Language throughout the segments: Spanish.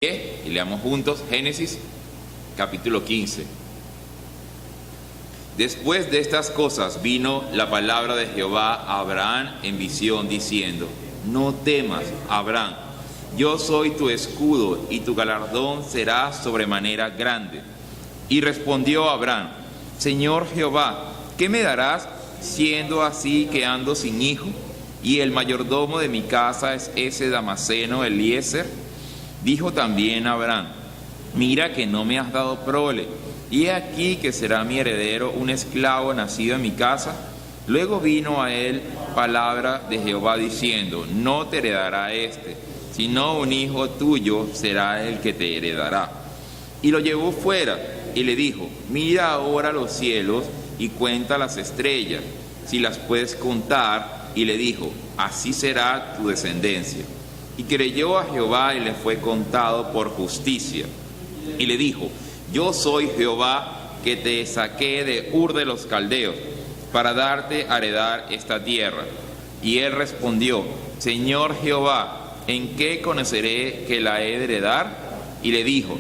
Y leamos juntos Génesis capítulo 15. Después de estas cosas vino la palabra de Jehová a Abraham en visión, diciendo: No temas, Abraham, yo soy tu escudo, y tu galardón será sobremanera grande. Y respondió Abraham: Señor Jehová, ¿qué me darás, siendo así que ando sin hijo? Y el mayordomo de mi casa es ese Damaseno Eliezer. Dijo también Abraham: Mira que no me has dado prole, y he aquí que será mi heredero un esclavo nacido en mi casa. Luego vino a él palabra de Jehová diciendo: No te heredará sino un hijo tuyo será el que te heredará. Y lo llevó fuera y le dijo: Mira ahora los cielos y cuenta las estrellas, si las puedes contar. Y le dijo: Así será tu descendencia. Y creyó a Jehová y le fue contado por justicia. Y le dijo: Yo soy Jehová que te saqué de Ur de los Caldeos para darte a heredar esta tierra. Y él respondió: Señor Jehová, ¿en qué conoceré que la he de heredar? Y le dijo: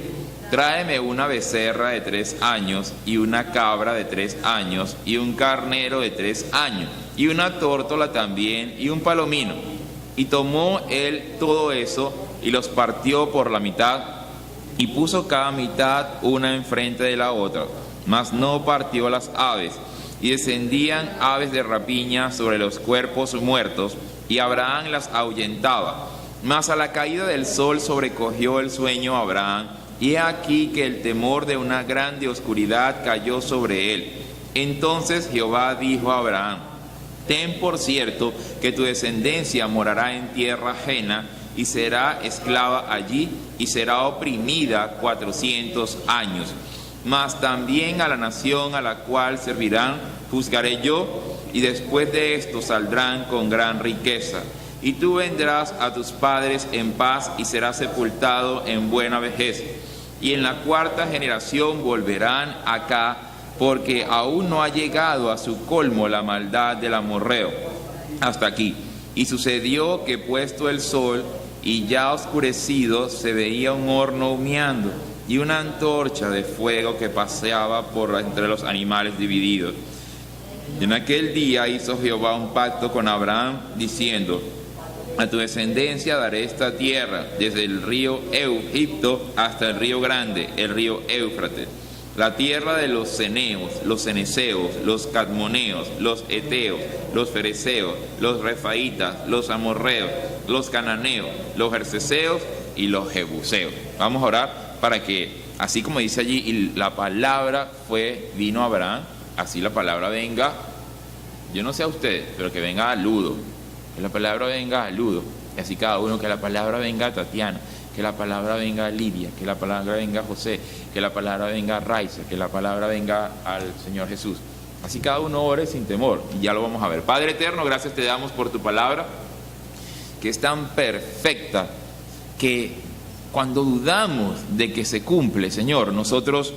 Tráeme una becerra de 3 años, y una cabra de 3 años, y un carnero de 3 años, y una tórtola también, y un palomino. Y tomó él todo eso, y los partió por la mitad, y puso cada mitad una enfrente de la otra, mas no partió las aves. Y descendían aves de rapiña sobre los cuerpos muertos, y Abraham las ahuyentaba. Mas a la caída del sol sobrecogió el sueño a Abraham, y he aquí que el temor de una grande oscuridad cayó sobre él. Entonces Jehová dijo a Abraham: Ten por cierto que tu descendencia morará en tierra ajena, y será esclava allí, y será oprimida 400 años. Mas también a la nación a la cual servirán juzgaré yo, y después de esto saldrán con gran riqueza. Y tú vendrás a tus padres en paz, y serás sepultado en buena vejez. Y en la 4ª generación volverán acá, porque aún no ha llegado a su colmo la maldad del amorreo. Hasta aquí. Y sucedió que puesto el sol y ya oscurecido, se veía un horno humeando y una antorcha de fuego que paseaba por entre los animales divididos. En aquel día hizo Jehová un pacto con Abraham, diciendo: A tu descendencia daré esta tierra, desde el río Egipto hasta el río grande, el río Éufrates, la tierra de los ceneos, los ceneseos, los cadmoneos, los eteos, los fereceos, los refaitas, los amorreos, los cananeos, los jerseseos y los jebuseos. Vamos a orar para que, así como dice allí, y la palabra vino a Abraham, así la palabra venga, yo no sé a ustedes, pero que venga a Ludo, que la palabra venga a Ludo, y así cada uno, que la palabra venga a Tatiana, que la palabra venga a Lidia, que la palabra venga a José, que la palabra venga a Raiza, que la palabra venga al Señor Jesús. Así cada uno ore sin temor, y ya lo vamos a ver. Padre eterno, gracias te damos por tu palabra, que es tan perfecta, que cuando dudamos de que se cumple, Señor, nosotros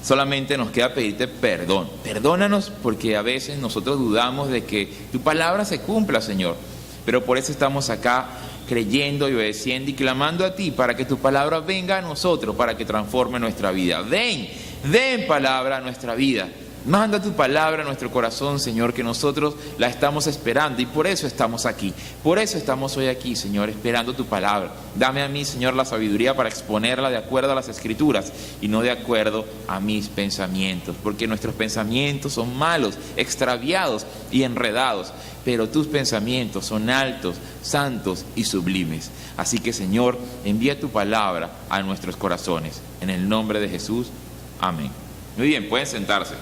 solamente nos queda pedirte perdón. Perdónanos, porque a veces nosotros dudamos de que tu palabra se cumpla, Señor, pero por eso estamos acá, creyendo y obedeciendo y clamando a ti para que tu palabra venga a nosotros, para que transforme nuestra vida. Ven palabra a nuestra vida. Manda tu palabra a nuestro corazón, Señor, que nosotros la estamos esperando, y por eso estamos aquí. Por eso estamos hoy aquí, Señor, esperando tu palabra. Dame a mí, Señor, la sabiduría para exponerla de acuerdo a las Escrituras y no de acuerdo a mis pensamientos, porque nuestros pensamientos son malos, extraviados y enredados, pero tus pensamientos son altos, santos y sublimes. Así que, Señor, envía tu palabra a nuestros corazones. En el nombre de Jesús, amén. Muy bien, pueden sentarse.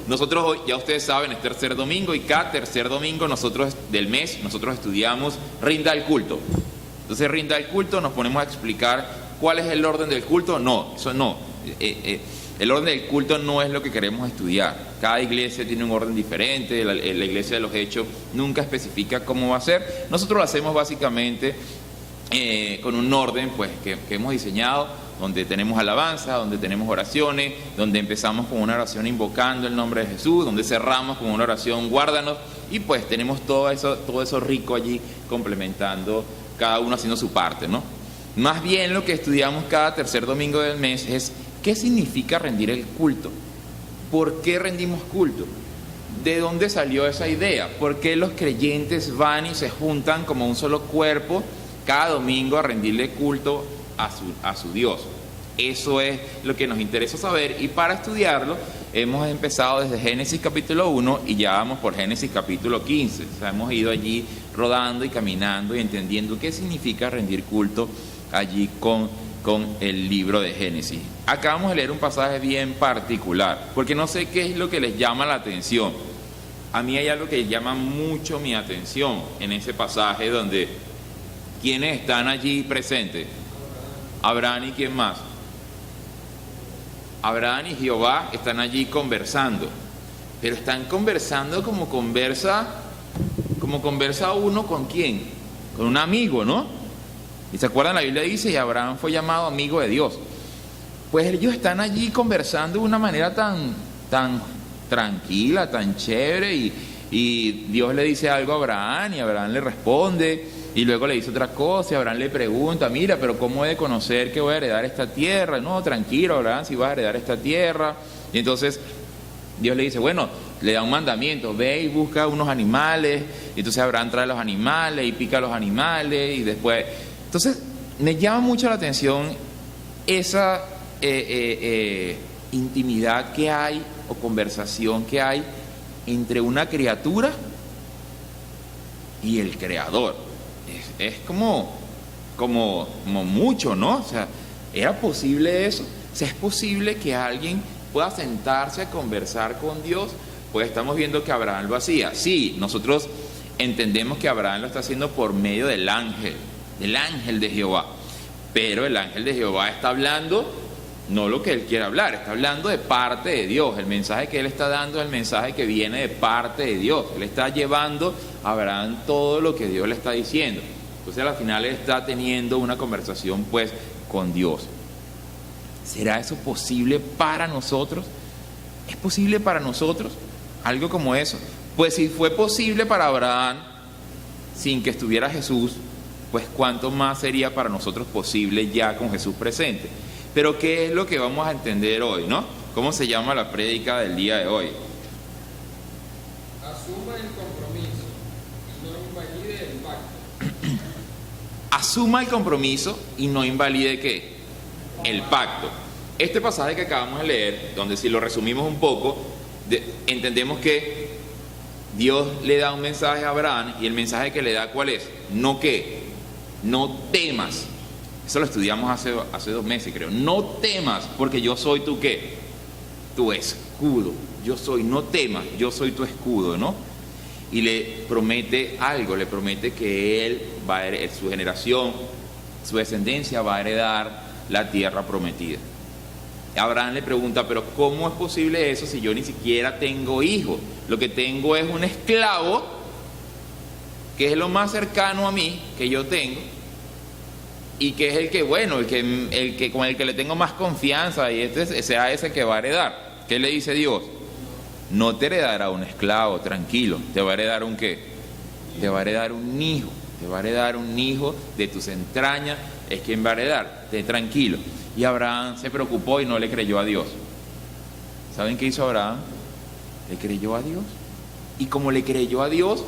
Nosotros hoy, ya ustedes saben, es tercer domingo, y cada tercer domingo del mes nosotros estudiamos Rinda el culto. Entonces, Rinda el culto, nos ponemos a explicar cuál es el orden del culto. No, eso no. El orden del culto no es lo que queremos estudiar. Cada iglesia tiene un orden diferente. La iglesia de los Hechos nunca especifica cómo va a ser. Nosotros lo hacemos básicamente con un orden pues que hemos diseñado, donde tenemos alabanza, donde tenemos oraciones, donde empezamos con una oración invocando el nombre de Jesús, donde cerramos con una oración guárdanos, y pues tenemos todo eso rico allí, complementando, cada uno haciendo su parte, ¿no? Más bien lo que estudiamos cada tercer domingo del mes es qué significa rendir el culto. ¿Por qué rendimos culto? ¿De dónde salió esa idea? ¿Por qué los creyentes van y se juntan como un solo cuerpo cada domingo a rendirle culto a su Dios? Eso es lo que nos interesa saber, y para estudiarlo hemos empezado desde Génesis capítulo 1 y ya vamos por Génesis capítulo 15. O sea, hemos ido allí rodando y caminando y entendiendo qué significa rendir culto allí con el libro de Génesis. Acabamos de leer un pasaje bien particular, porque no sé qué es lo que les llama la atención. A mí hay algo que llama mucho mi atención en ese pasaje donde ¿quiénes están allí presentes? Abraham y ¿quién más? Abraham y Jehová están allí conversando, pero están conversando como conversa uno con quién, con un amigo, ¿no? Y se acuerdan, la Biblia dice, y Abraham fue llamado amigo de Dios. Pues ellos están allí conversando de una manera tan tranquila, tan chévere, y Dios le dice algo a Abraham y Abraham le responde, y luego le dice otra cosa y Abraham le pregunta, mira, pero ¿cómo he de conocer que voy a heredar esta tierra? No, tranquilo, Abraham, si vas a heredar esta tierra. Y entonces Dios le dice, bueno, le da un mandamiento, ve y busca unos animales. Y entonces Abraham trae los animales y pica los animales y después... Entonces me llama mucho la atención esa intimidad que hay o conversación que hay entre una criatura y el Creador. Es como mucho, ¿no? O sea, ¿era posible eso? O sea, ¿es posible que alguien pueda sentarse a conversar con Dios? Pues estamos viendo que Abraham lo hacía. Sí, nosotros entendemos que Abraham lo está haciendo por medio del ángel de Jehová. Pero el ángel de Jehová está hablando, no lo que él quiere hablar, está hablando de parte de Dios. El mensaje que él está dando es el mensaje que viene de parte de Dios. Él está llevando a Abraham todo lo que Dios le está diciendo. Entonces al final él está teniendo una conversación pues con Dios. ¿Será eso posible para nosotros? ¿Es posible para nosotros algo como eso? Pues si fue posible para Abraham sin que estuviera Jesús, pues cuánto más sería para nosotros posible ya con Jesús presente. Pero ¿qué es lo que vamos a entender hoy, no? ¿Cómo se llama la prédica del día de hoy? Asuma el compromiso y no invalide el pacto. Asuma el compromiso y no invalide ¿qué? El pacto. Este pasaje que acabamos de leer, donde si lo resumimos un poco, entendemos que Dios le da un mensaje a Abraham, y el mensaje que le da, ¿cuál es? No ¿qué? No temas. Eso lo estudiamos hace 2 meses, creo. No temas, porque yo soy tu ¿qué? Tu escudo. No temas, yo soy tu escudo, ¿no? Y le promete algo, le promete que él va a heredar, su generación, su descendencia va a heredar la tierra prometida. Abraham le pregunta, pero ¿cómo es posible eso si yo ni siquiera tengo hijos? Lo que tengo es un esclavo, que es lo más cercano a mí que yo tengo, y que es el que, bueno, el que con el que le tengo más confianza, y sea ese que va a heredar. ¿Qué le dice Dios? No te heredará un esclavo, tranquilo. Te va a heredar un ¿qué? Te va a heredar un hijo. Te va a heredar un hijo de tus entrañas. Es quien va a heredar. Te tranquilo. Y Abraham se preocupó y no le creyó a Dios. ¿Saben qué hizo Abraham? Le creyó a Dios. Y como le creyó a Dios,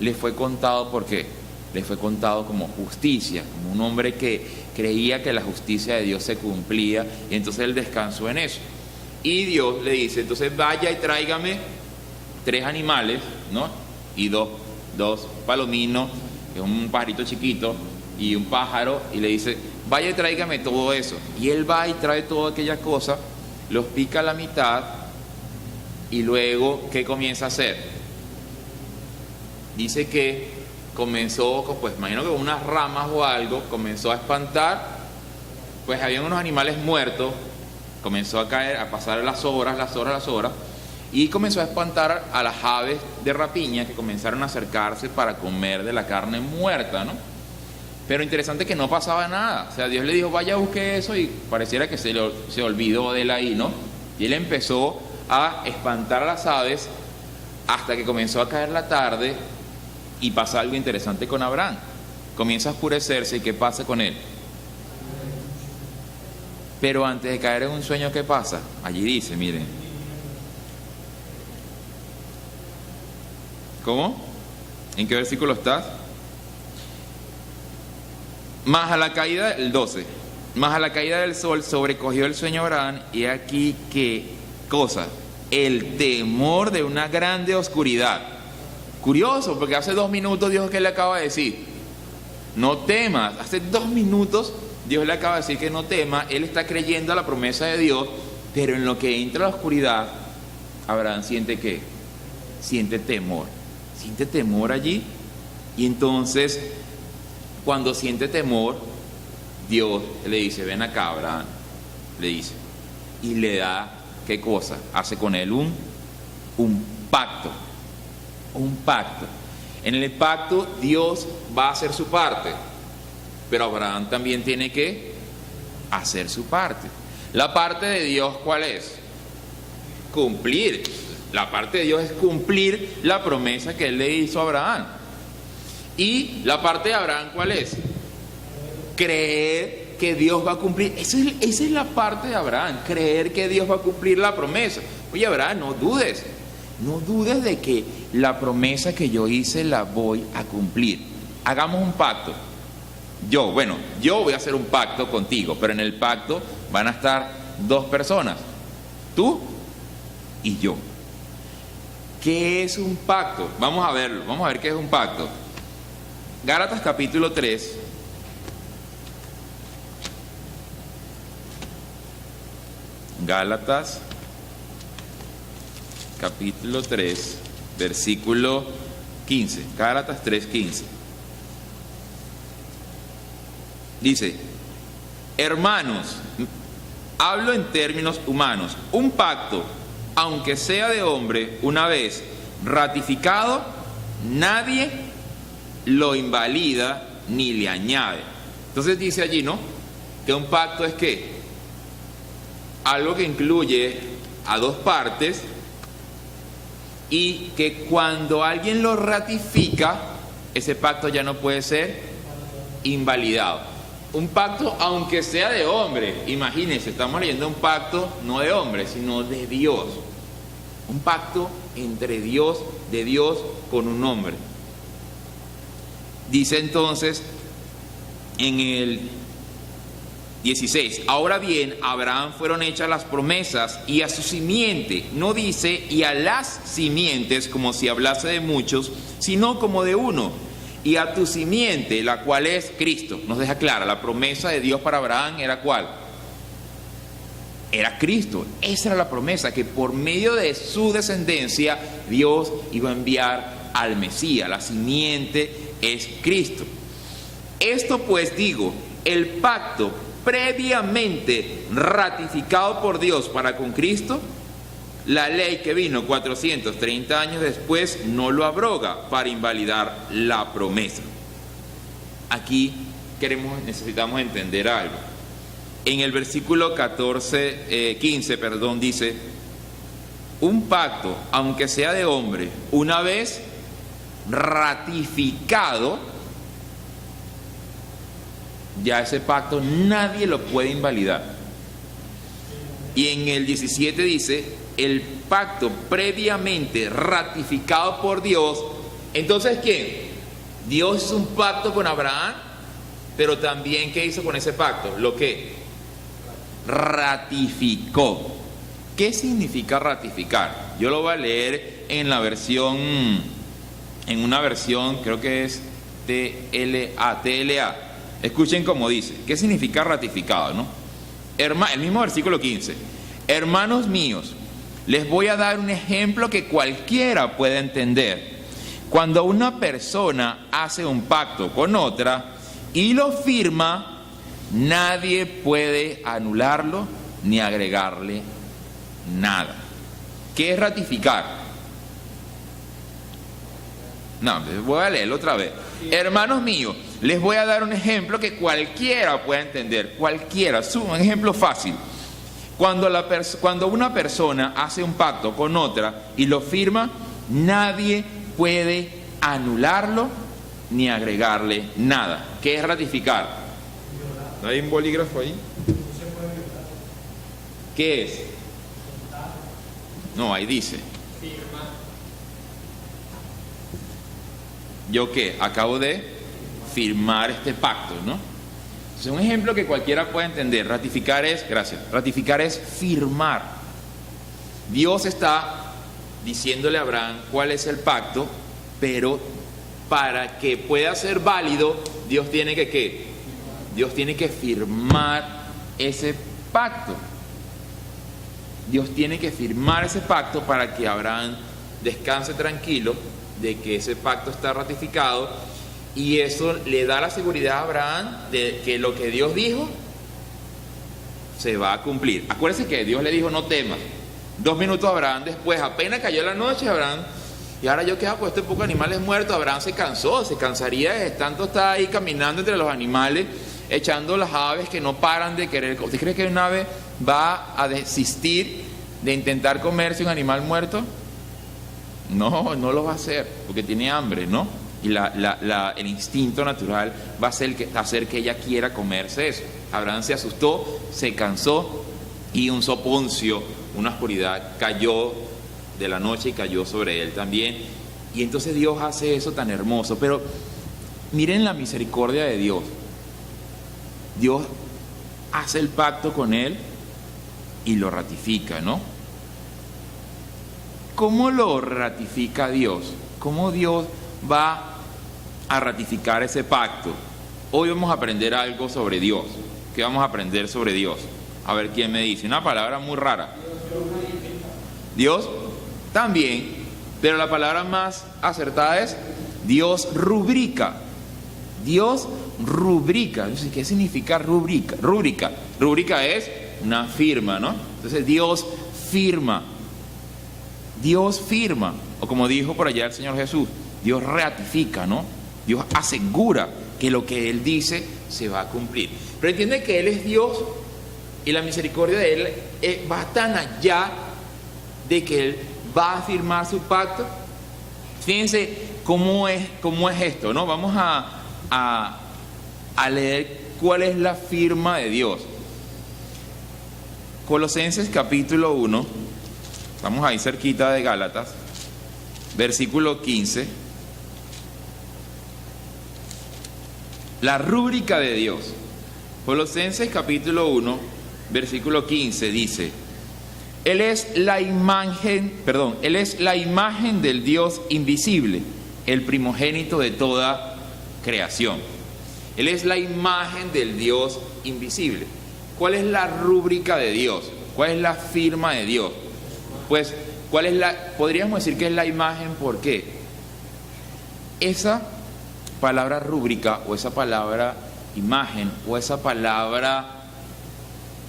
le fue contado, ¿por qué? Le fue contado como justicia, como un hombre que creía que la justicia de Dios se cumplía, y entonces él descansó en eso. Y Dios le dice, entonces vaya y tráigame 3 animales, ¿no? Y dos palominos, que es un pajarito chiquito, y un pájaro, y le dice, vaya y tráigame todo eso. Y él va y trae todas aquellas cosas, los pica a la mitad, y luego, ¿qué comienza a hacer? Dice que comenzó, pues imagino que con unas ramas o algo, comenzó a espantar, pues habían unos animales muertos, comenzó a caer, a pasar las horas, y comenzó a espantar a las aves de rapiña que comenzaron a acercarse para comer de la carne muerta, ¿no? Pero interesante que no pasaba nada. O sea, Dios le dijo, vaya, busque eso, y pareciera que se olvidó de él ahí, ¿no? Y él empezó a espantar a las aves hasta que comenzó a caer la tarde, y pasa algo interesante con Abraham. Comienza a oscurecerse, ¿y qué pasa con él? Pero antes de caer en un sueño, ¿qué pasa? Allí dice, miren. ¿Cómo? ¿En qué versículo estás? Más a la caída, el 12. Más a la caída del sol sobrecogió el sueño a Abraham, y aquí qué cosa, el temor de una grande oscuridad. Curioso, porque hace 2 minutos Dios, ¿qué le acaba de decir? No temas. Hace 2 minutos Dios le acaba de decir que no tema. Él está creyendo a la promesa de Dios, pero en lo que entra la oscuridad, Abraham siente ¿qué? Siente temor. Siente temor allí. Y entonces, cuando siente temor, Dios le dice, ven acá, Abraham, le dice, y le da, ¿qué cosa? Hace con él un pacto. Un pacto. En el pacto Dios va a hacer su parte, pero Abraham también tiene que hacer su parte. La parte de Dios, ¿cuál es? Cumplir. La parte de Dios es cumplir la promesa que Él le hizo a Abraham. Y la parte de Abraham, ¿cuál es? Creer que Dios va a cumplir. Esa es la parte de Abraham, creer que Dios va a cumplir la promesa. Oye, Abraham, no dudes de que la promesa que yo hice la voy a cumplir. Hagamos un pacto. Yo voy a hacer un pacto contigo, pero en el pacto van a estar 2 personas, tú y yo. ¿Qué es un pacto? Vamos a verlo, vamos a ver qué es un pacto. Gálatas capítulo 3. Gálatas capítulo 3, versículo 15. Gálatas 3:15. Dice, hermanos, hablo en términos humanos, un pacto, aunque sea de hombre, una vez ratificado, nadie lo invalida ni le añade. Entonces dice allí, ¿no? Que un pacto es ¿qué? Algo que incluye a 2 partes, y que cuando alguien lo ratifica, ese pacto ya no puede ser invalidado. Un pacto, aunque sea de hombre, imagínense, estamos leyendo un pacto no de hombre, sino de Dios. Un pacto entre Dios, de Dios con un hombre. Dice entonces en el 16, ahora bien, a Abraham fueron hechas las promesas y a su simiente, no dice y a las simientes como si hablase de muchos, sino como de uno, y a tu simiente, la cual es Cristo. Nos deja clara, la promesa de Dios para Abraham era ¿cuál? Era Cristo. Esa era la promesa, que por medio de su descendencia Dios iba a enviar al Mesías. La simiente es Cristo. Esto pues digo, el pacto previamente ratificado por Dios para con Cristo, la ley que vino 430 años después no lo abroga para invalidar la promesa. Aquí necesitamos entender algo. En el versículo 15, dice, un pacto, aunque sea de hombre, una vez ratificado, ya ese pacto nadie lo puede invalidar. Y en el 17 dice, el pacto previamente ratificado por Dios. Entonces, ¿qué? Dios hizo un pacto con Abraham, pero también, ¿qué hizo con ese pacto? Lo que ratificó. ¿Qué significa ratificar? Yo lo voy a leer en la versión, en una versión, creo que es TLA. Escuchen cómo dice. ¿Qué significa ratificado, no? El mismo versículo 15. Hermanos míos, les voy a dar un ejemplo que cualquiera puede entender. Cuando una persona hace un pacto con otra y lo firma, nadie puede anularlo ni agregarle nada. ¿Qué es ratificar? No, voy a leerlo otra vez. Hermanos míos, les voy a dar un ejemplo que cualquiera puede entender. Cualquiera, un ejemplo fácil. Cuando una persona hace un pacto con otra y lo firma, nadie puede anularlo ni agregarle nada. ¿Qué es ratificar? ¿No hay un bolígrafo ahí? ¿Qué es? No, ahí dice. Firma. ¿Yo qué? Acabo de firmar este pacto, ¿no? Entonces, un ejemplo que cualquiera puede entender. Ratificar es, gracias, ratificar es firmar. Dios está diciéndole a Abraham cuál es el pacto, pero para que pueda ser válido, Dios tiene que ¿qué? Dios tiene que firmar ese pacto. Dios tiene que firmar ese pacto para que Abraham descanse tranquilo de que ese pacto está ratificado, y eso le da la seguridad a Abraham de que lo que Dios dijo se va a cumplir. Acuérdense que Dios le dijo no temas. 2 minutos Abraham después, apenas cayó la noche, Abraham, y ahora yo qué hago con este poco de animales muertos. Abraham se cansó, se cansaría de tanto estar ahí caminando entre los animales, echando las aves que no paran de querer. ¿Usted cree que un ave va a desistir de intentar comerse un animal muerto? No, no lo va a hacer, porque tiene hambre, ¿no? Y el instinto natural va a hacer que ella quiera comerse eso. Abraham se asustó, se cansó, y un soponcio, una oscuridad cayó de la noche y cayó sobre él también. Y entonces Dios hace eso tan hermoso. Pero miren la misericordia de Dios. Dios hace el pacto con él y lo ratifica, ¿no? ¿Cómo lo ratifica Dios? ¿Cómo Dios va a ratificar ese pacto? Hoy vamos a aprender algo sobre Dios. ¿Qué vamos a aprender sobre Dios? A ver quién me dice. Una palabra muy rara. Dios también, pero la palabra más acertada es Dios rubrica. Dios rubrica. ¿Qué significa rubrica? Rúbrica es una firma, ¿no? Entonces Dios firma. Dios firma, o como dijo por allá el Señor Jesús, Dios ratifica, ¿no? Dios asegura que lo que Él dice se va a cumplir. Pero entiende que Él es Dios y la misericordia de Él va tan allá de que Él va a firmar su pacto. Fíjense cómo es esto, ¿no? Vamos a leer cuál es la firma de Dios. Colosenses capítulo 1, estamos ahí cerquita de Gálatas, versículo 15. La rúbrica de Dios. Colosenses capítulo 1, versículo 15 dice: Él es la imagen del Dios invisible, el primogénito de toda creación. Él es la imagen del Dios invisible. ¿Cuál es la rúbrica de Dios? ¿Cuál es la firma de Dios? Pues, podríamos decir que es la imagen, ¿por qué? Esa palabra rúbrica, o esa palabra imagen, o esa palabra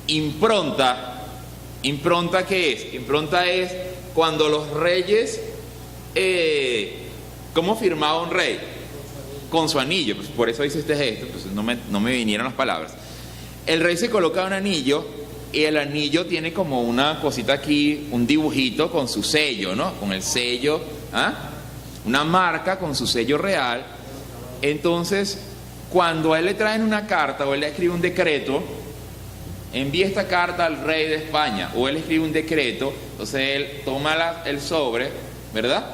impronta, ¿qué es? Impronta es cuando los reyes, ¿cómo firmaba un rey? Con su anillo. Pues por eso hice este gesto, pues no me vinieron las palabras. El rey se coloca un anillo, y el anillo tiene como una cosita aquí, un dibujito con su sello, ¿no? Con el sello, una marca con su sello real. Entonces, cuando a él le traen una carta o él le escribe un decreto, envía esta carta al rey de España, o él escribe un decreto, entonces él toma el sobre, ¿verdad?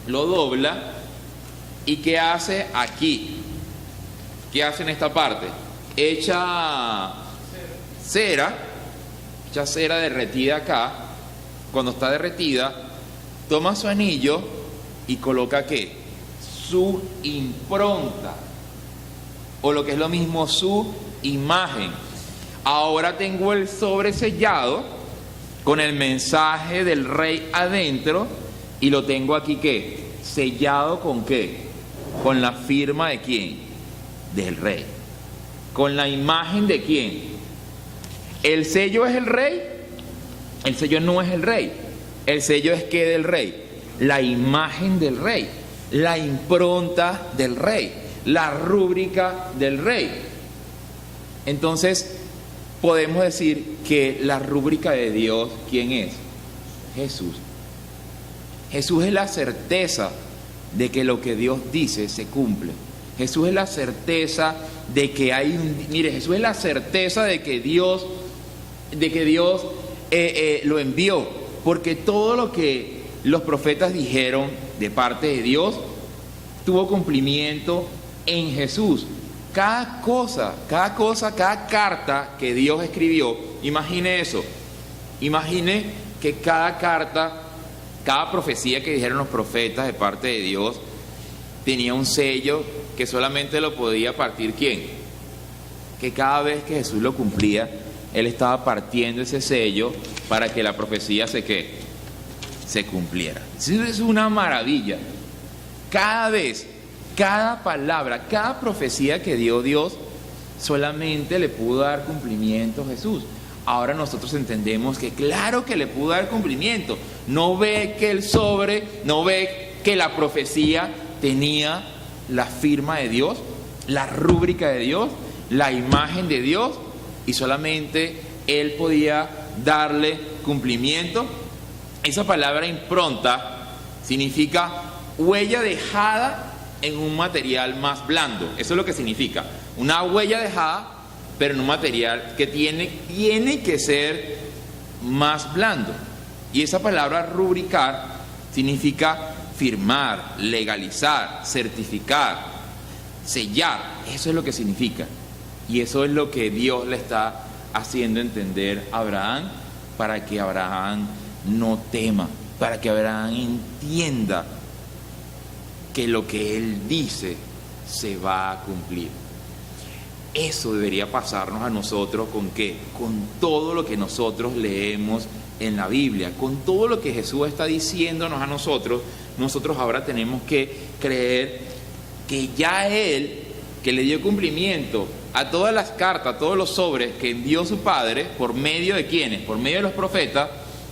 Lo dobla, y ¿qué hace aquí? ¿Qué hace en esta parte? Echa cera derretida acá. Cuando está derretida, toma su anillo y coloca ¿qué? Su impronta, o lo que es lo mismo, su imagen. Ahora tengo el sobre sellado con el mensaje del rey adentro, y lo tengo aquí ¿qué? Sellado con ¿qué? Con la firma de ¿quién? Del rey. ¿Con la imagen de quién? ¿El sello es el rey? El sello no es el rey. El sello es ¿qué del rey? La imagen del rey, la impronta del rey, la rúbrica del rey. Entonces, podemos decir que la rúbrica de Dios, ¿quién es? Jesús. Jesús es la certeza de que lo que Dios dice se cumple. Jesús es la certeza de que Jesús es la certeza de que Dios lo envió, porque todo lo que los profetas dijeron de parte de Dios tuvo cumplimiento en Jesús. Cada cosa, cada carta que Dios escribió, imagine eso, imagine que cada carta, cada profecía que dijeron los profetas de parte de Dios tenía un sello que solamente lo podía partir ¿quién? Que cada vez que Jesús lo cumplía, Él estaba partiendo ese sello para que la profecía se cumpliera. Eso es una maravilla. Cada vez, cada palabra, cada profecía que dio Dios, solamente le pudo dar cumplimiento a Jesús. Ahora nosotros entendemos que claro que le pudo dar cumplimiento. No ve que el sobre, no ve que la profecía tenía la firma de Dios, la rúbrica de Dios, la imagen de Dios, y solamente Él podía darle cumplimiento. Esa palabra impronta significa huella dejada en un material más blando. Eso es lo que significa. Una huella dejada, pero en un material que tiene que ser más blando. Y esa palabra rubricar significa firmar, legalizar, certificar, sellar. Eso es lo que significa. Y eso es lo que Dios le está haciendo entender a Abraham, para que Abraham no tema, para que Abraham entienda que lo que él dice se va a cumplir. Eso debería pasarnos a nosotros ¿con qué? Con todo lo que nosotros leemos en la Biblia, con todo lo que Jesús está diciéndonos a nosotros. Nosotros ahora tenemos que creer que ya Él, que le dio cumplimiento a todas las cartas, a todos los sobres que envió su Padre, por medio de ¿quiénes? Por medio de los profetas.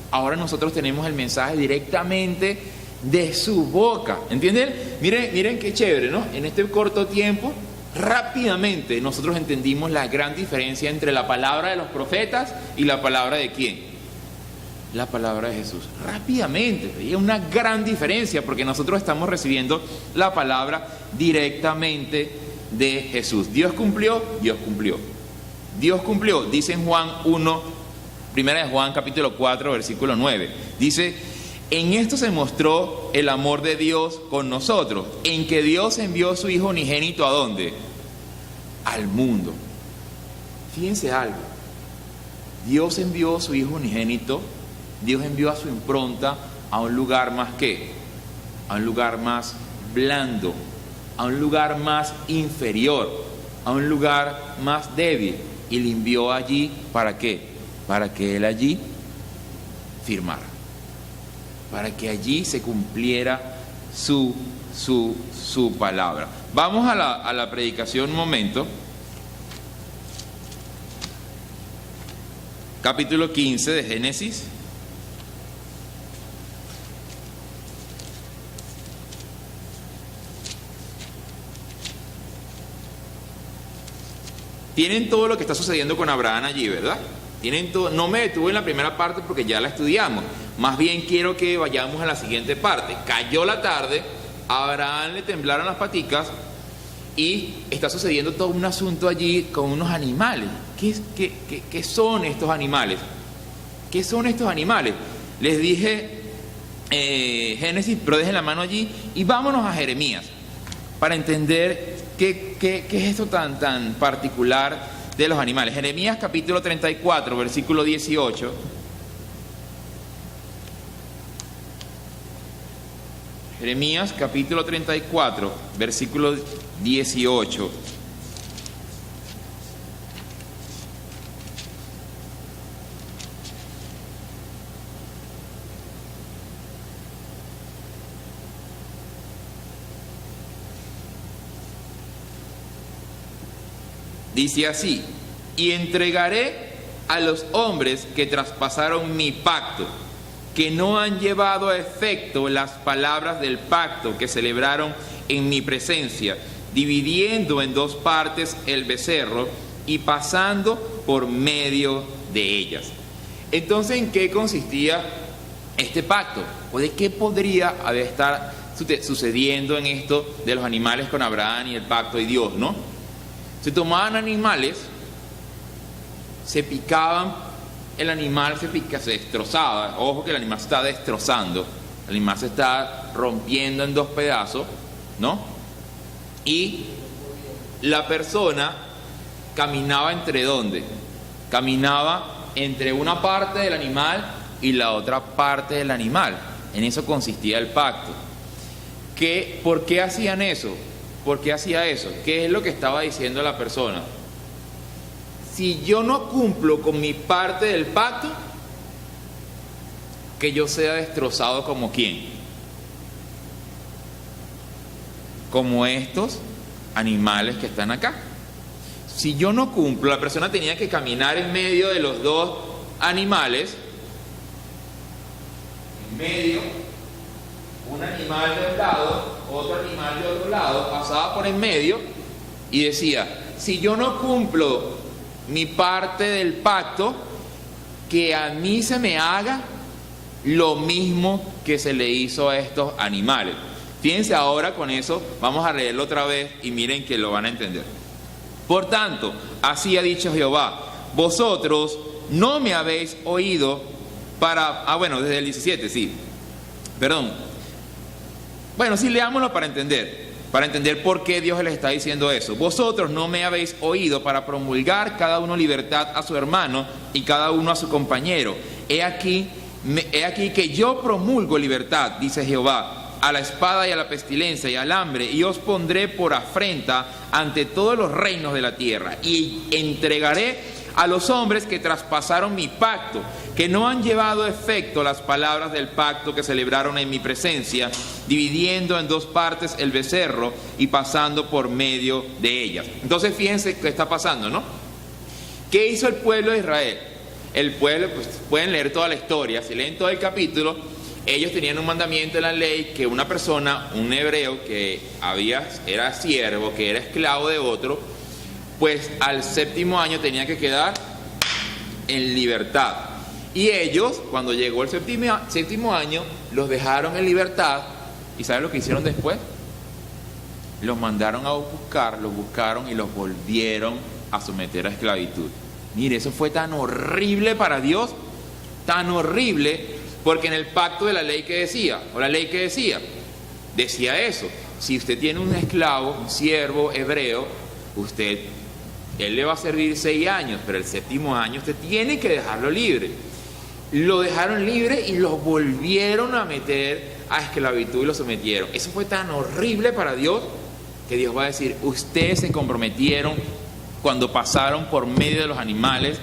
Ahora nosotros tenemos el mensaje directamente de su boca, ¿entienden? Miren qué chévere, ¿no? En este corto tiempo, rápidamente nosotros entendimos la gran diferencia entre la palabra de los profetas y la palabra de ¿quién? La palabra de Jesús. Rápidamente, hay una gran diferencia porque nosotros estamos recibiendo la palabra directamente de Jesús. Dios cumplió, Dios cumplió. Dios cumplió, dice en Juan 1, primera de Juan capítulo 4, versículo 9. Dice: en esto se mostró el amor de Dios con nosotros, en que Dios envió a su Hijo unigénito ¿a dónde? Al mundo. Fíjense algo. Dios envió a su Hijo unigénito, Dios envió a su impronta a un lugar más ¿qué? A un lugar más blando, a un lugar más inferior, a un lugar más débil, y le envió allí ¿para qué? Para que Él allí firmara, para que allí se cumpliera su palabra. Vamos a la predicación un momento. Capítulo 15 de Génesis. Tienen todo lo que está sucediendo con Abraham allí, ¿verdad? Tienen todo. No me detuve en la primera parte porque ya la estudiamos. Más bien quiero que vayamos a la siguiente parte. Cayó la tarde, a Abraham le temblaron las paticas y está sucediendo todo un asunto allí con unos animales. ¿Qué son estos animales? ¿Qué son estos animales? Les dije Génesis, pero dejen la mano allí y vámonos a Jeremías para entender qué es esto tan particular de los animales. Jeremías capítulo 34, versículo 18. Jeremías capítulo 34, versículo 18. Dice así: y entregaré a los hombres que traspasaron mi pacto, que no han llevado a efecto las palabras del pacto que celebraron en mi presencia, dividiendo en dos partes el becerro y pasando por medio de ellas. Entonces, ¿en qué consistía este pacto? ¿O de qué podría haber estar sucediendo en esto de los animales con Abraham y el pacto y Dios, no? Se tomaban animales, se picaban el animal se destrozaba. Ojo que el animal se está destrozando, el animal se está rompiendo en dos pedazos, ¿no? Y la persona caminaba ¿entre dónde? Caminaba entre una parte del animal y la otra parte del animal. En eso consistía el pacto. ¿Por qué hacían eso? ¿Por qué hacía eso? ¿Qué es lo que estaba diciendo la persona? Si yo no cumplo con mi parte del pacto, que yo sea destrozado como quién. Como estos animales que están acá. Si yo no cumplo, la persona tenía que caminar en medio de los dos animales, en medio, un animal de un lado, otro animal de otro lado, pasaba por en medio y decía, si yo no cumplo mi parte del pacto, que a mí se me haga lo mismo que se le hizo a estos animales. Fíjense ahora con eso, vamos a leerlo otra vez y miren que lo van a entender. Por tanto, así ha dicho Jehová, vosotros no me habéis oído desde el 17, sí, perdón. Bueno, sí, leámoslo para entender por qué Dios les está diciendo eso. Vosotros no me habéis oído para promulgar cada uno libertad a su hermano y cada uno a su compañero. He aquí que yo promulgo libertad, dice Jehová, a la espada y a la pestilencia y al hambre, y os pondré por afrenta ante todos los reinos de la tierra, y entregaré a los hombres que traspasaron mi pacto, que no han llevado efecto las palabras del pacto que celebraron en mi presencia, dividiendo en dos partes el becerro y pasando por medio de ellas. Entonces fíjense qué está pasando, ¿no? ¿Qué hizo el pueblo de Israel? El pueblo, pues pueden leer toda la historia, si leen todo el capítulo, ellos tenían un mandamiento en la ley que una persona, un hebreo que era siervo, que era esclavo de otro, pues al séptimo año tenía que quedar en libertad. Y ellos, cuando llegó el séptimo año, los dejaron en libertad. ¿Y saben lo que hicieron después? Los mandaron a buscar, los buscaron y los volvieron a someter a esclavitud. Mire, eso fue tan horrible para Dios, tan horrible, porque en el pacto de la ley que decía, decía eso: si usted tiene un esclavo, un siervo hebreo, él le va a servir 6 años, pero el séptimo año usted tiene que dejarlo libre. Lo dejaron libre y los volvieron a meter a esclavitud y lo sometieron. Eso fue tan horrible para Dios que Dios va a decir: ustedes se comprometieron cuando pasaron por medio de los animales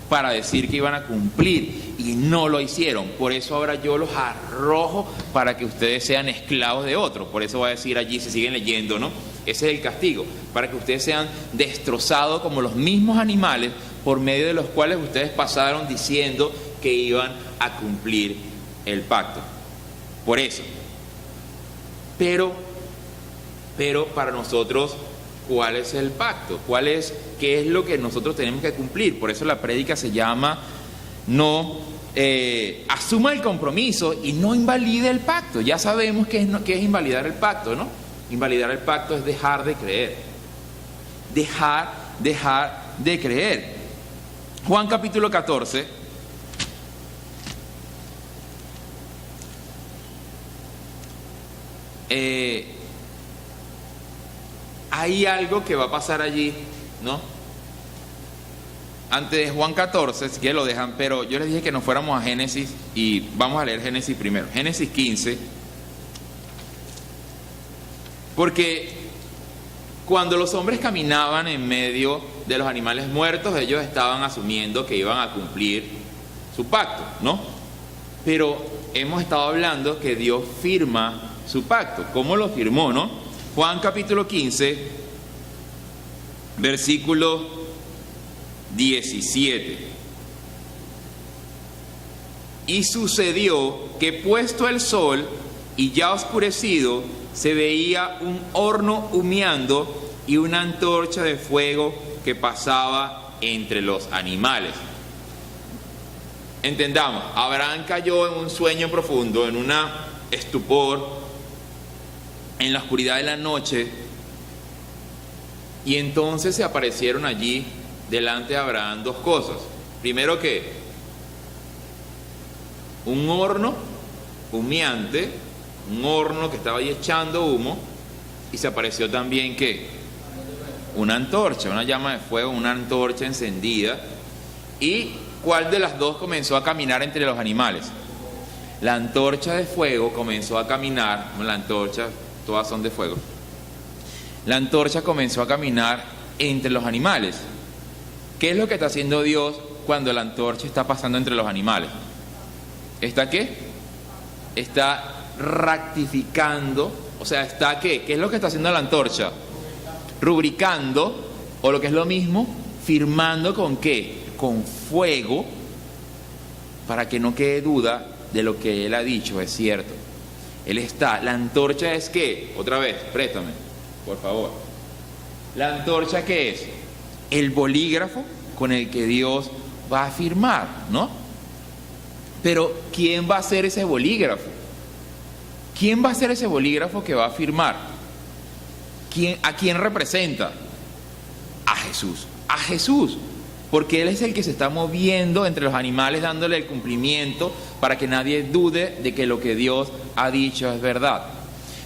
para decir que iban a cumplir y no lo hicieron. Por eso ahora yo los arrojo para que ustedes sean esclavos de otros. Por eso va a decir allí, si siguen leyendo, ¿no? Ese es el castigo, para que ustedes sean destrozados como los mismos animales por medio de los cuales ustedes pasaron diciendo que iban a cumplir el pacto. Por eso. Pero para nosotros, ¿cuál es el pacto? ¿Qué es lo que nosotros tenemos que cumplir? Por eso la prédica se llama asuma el compromiso y no invalide el pacto. Ya sabemos qué es invalidar el pacto, ¿no? Invalidar el pacto es dejar de creer. Dejar de creer. Juan capítulo 14. Hay algo que va a pasar allí, ¿no? Antes de Juan 14, si quieren lo dejan, pero yo les dije que nos fuéramos a Génesis y vamos a leer Génesis primero. Génesis 15. Porque cuando los hombres caminaban en medio de los animales muertos, ellos estaban asumiendo que iban a cumplir su pacto, ¿no? Pero hemos estado hablando que Dios firma su pacto. ¿Cómo lo firmó, no? Juan capítulo 15, versículo 17. Y sucedió que puesto el sol y ya oscurecido, se veía un horno humeando y una antorcha de fuego que pasaba entre los animales. Entendamos, Abraham cayó en un sueño profundo, en un estupor, en la oscuridad de la noche, y entonces se aparecieron allí delante de Abraham dos cosas. Primero, que un horno humeante, un horno que estaba ahí echando humo, y se apareció también, ¿qué? Una antorcha, una llama de fuego, una antorcha encendida. ¿Y cuál de las dos comenzó a caminar entre los animales? La antorcha de fuego comenzó a caminar, la antorcha, todas son de fuego. La antorcha comenzó a caminar entre los animales. ¿Qué es lo que está haciendo Dios cuando la antorcha está pasando entre los animales? ¿Está qué? Está rectificando, o sea, ¿está qué? ¿Qué es lo que está haciendo la antorcha? Rubricando, o lo que es lo mismo, firmando con qué? Con fuego, para que no quede duda de lo que él ha dicho, es cierto. Él está, la antorcha es ¿qué? Otra vez, préstame, por favor. ¿La antorcha qué es? El bolígrafo con el que Dios va a firmar, ¿no? Pero ¿quién va a ser ese bolígrafo? ¿Quién va a ser ese bolígrafo que va a firmar? ¿A quién representa? A Jesús. A Jesús. Porque Él es el que se está moviendo entre los animales, dándole el cumplimiento para que nadie dude de que lo que Dios ha dicho es verdad.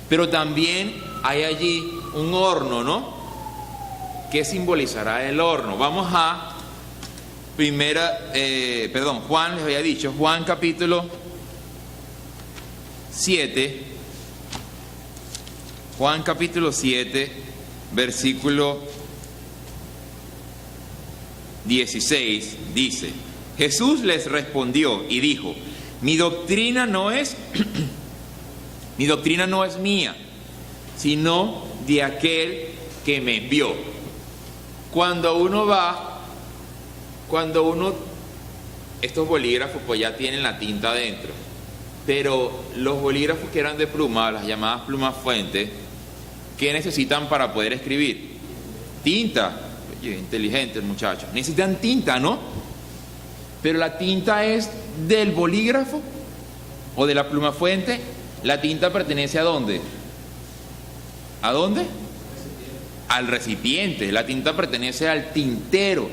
Pero también hay allí un horno, ¿no? ¿Qué simbolizará el horno? Vamos a Juan les había dicho, Juan capítulo 7, Juan capítulo 7, versículo 16, dice: Jesús les respondió y dijo: mi doctrina no es mía, sino de aquel que me envió. Estos bolígrafos pues ya tienen la tinta adentro, pero los bolígrafos que eran de pluma, las llamadas plumas fuente, ¿qué necesitan para poder escribir? Tinta. Oye, inteligente el muchacho. Necesitan tinta, ¿no? Pero la tinta es del bolígrafo o de la pluma fuente. La tinta pertenece ¿a dónde? ¿A dónde? Al recipiente. La tinta pertenece al tintero.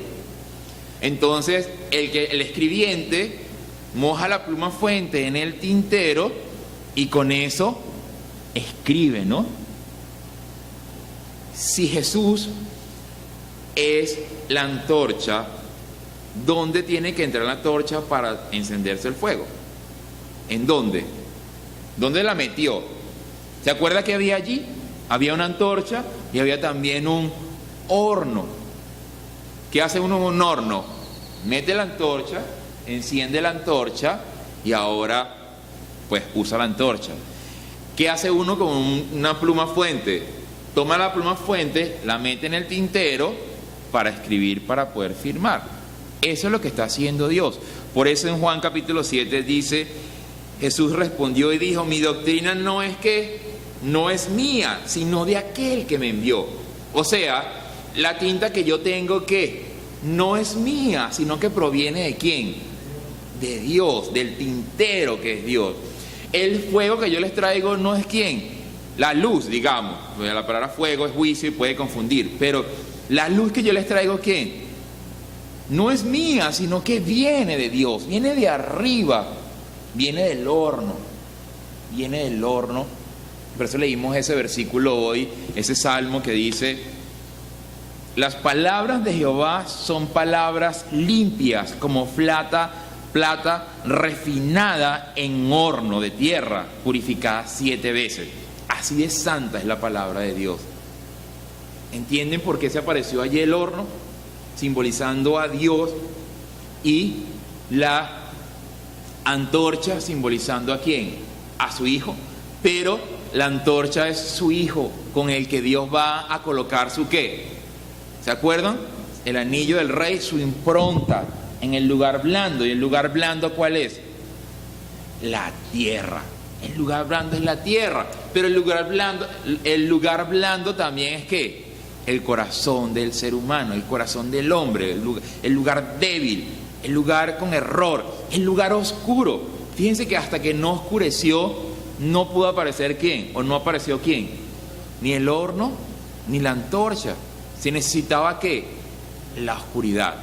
Entonces, el escribiente moja la pluma fuente en el tintero y con eso escribe, ¿no? Si Jesús es la antorcha, ¿dónde tiene que entrar la antorcha para encenderse el fuego? ¿En dónde? ¿Dónde la metió? ¿Se acuerda que había allí? Había una antorcha y había también un horno. ¿Qué hace uno en un horno? Mete la antorcha, enciende la antorcha y ahora pues usa la antorcha. ¿Qué hace uno con una pluma fuente? Toma la pluma fuente, la mete en el tintero para escribir, para poder firmar. Eso es lo que está haciendo Dios. Por eso en Juan capítulo 7 dice: Jesús respondió y dijo: mi doctrina no es mía, sino de aquel que me envió. O sea, la tinta que yo tengo que no es mía, sino que proviene ¿de quién? De Dios, del tintero que es Dios. El fuego que yo les traigo no es ¿quién? La luz, digamos. La palabra fuego es juicio y puede confundir, pero la luz que yo les traigo ¿quién? No es mía, sino que viene de Dios, viene de arriba, viene del horno, viene del horno. Por eso leímos ese versículo hoy, ese salmo que dice: las palabras de Jehová son palabras limpias, como plata refinada en horno de tierra, purificada 7 veces. Así de santa es la palabra de Dios. ¿Entienden por qué se apareció allí el horno? Simbolizando a Dios, y la antorcha simbolizando ¿a quién? A su Hijo. Pero la antorcha es su Hijo, con el que Dios va a colocar su ¿qué? ¿Se acuerdan? El anillo del rey, su impronta en el lugar blando. ¿Y el lugar blando cuál es? La tierra. El lugar blando es la tierra. Pero el lugar blando también es ¿qué? El corazón del ser humano, el corazón del hombre, el lugar débil, el lugar con error, el lugar oscuro. Fíjense que hasta que no oscureció, no pudo aparecer ¿quién? ¿O no apareció quién? Ni el horno, ni la antorcha. Se necesitaba ¿qué? La oscuridad.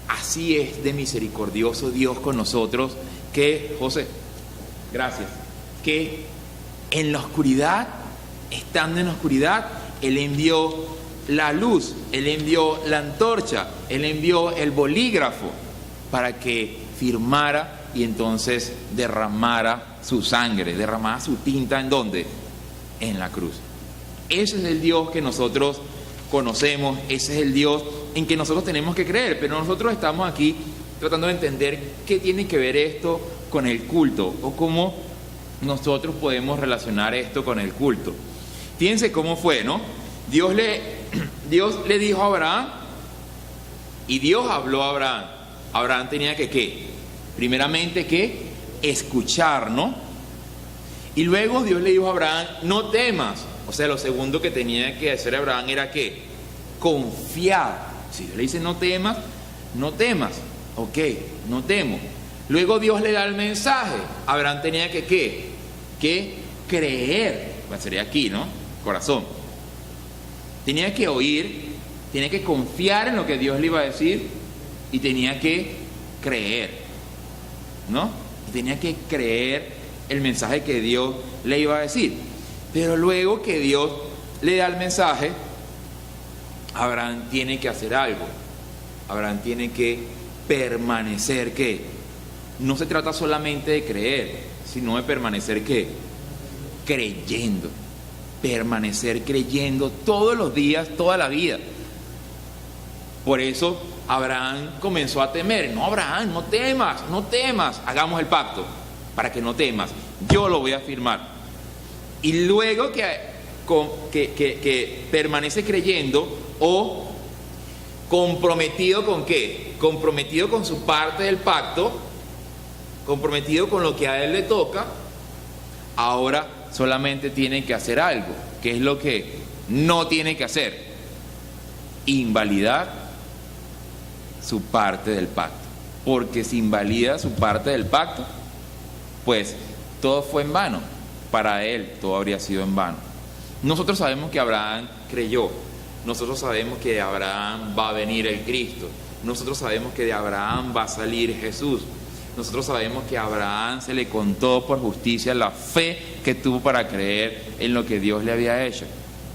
así es de misericordioso Dios con nosotros, que, José, gracias, que en la oscuridad, estando en la oscuridad, Él envió la luz, Él envió la antorcha, Él envió el bolígrafo para que firmara y entonces derramara su sangre, derramara su tinta, ¿en dónde? En la cruz. Ese es el Dios que nosotros conocemos, ese es el Dios en que nosotros tenemos que creer, pero nosotros estamos aquí tratando de entender qué tiene que ver esto con el culto o cómo nosotros podemos relacionar esto con el culto. Fíjense cómo fue, ¿no? Dios le dijo a Abraham y Dios habló a Abraham. Abraham tenía que, ¿qué? Primeramente, ¿qué? Escuchar, ¿no? Y luego Dios le dijo a Abraham, no temas. O sea, lo segundo que tenía que hacer Abraham era, ¿qué? Confiar. Si Dios le dice, no temas, no temas. Ok, no temo. Luego Dios le da el mensaje. Abraham tenía que, ¿qué? Que creer. Bueno, sería aquí, ¿no? Corazón. Tenía que oír, tenía que confiar en lo que Dios le iba a decir y tenía que creer, ¿no? Tenía que creer el mensaje que Dios le iba a decir. Pero luego que Dios le da el mensaje, Abraham tiene que hacer algo. Abraham tiene que permanecer, ¿qué? No se trata solamente de creer, sino de permanecer, ¿qué? Creyendo. Permanecer creyendo todos los días, toda la vida. Por eso Abraham comenzó a temer. No, Abraham, no temas, no temas. Hagamos el pacto para que no temas. Yo lo voy a firmar. Y luego que permanece creyendo o comprometido con qué? Comprometido con su parte del pacto, comprometido con lo que a él le toca, ahora solamente tiene que hacer algo. ¿Qué es lo que no tiene que hacer? Invalidar su parte del pacto. Porque si invalida su parte del pacto, pues todo fue en vano. Para él todo habría sido en vano. Nosotros sabemos que Abraham creyó. Nosotros sabemos que de Abraham va a venir el Cristo. Nosotros sabemos que de Abraham va a salir Jesús. Nosotros sabemos que a Abraham se le contó por justicia la fe que tuvo para creer en lo que Dios le había hecho.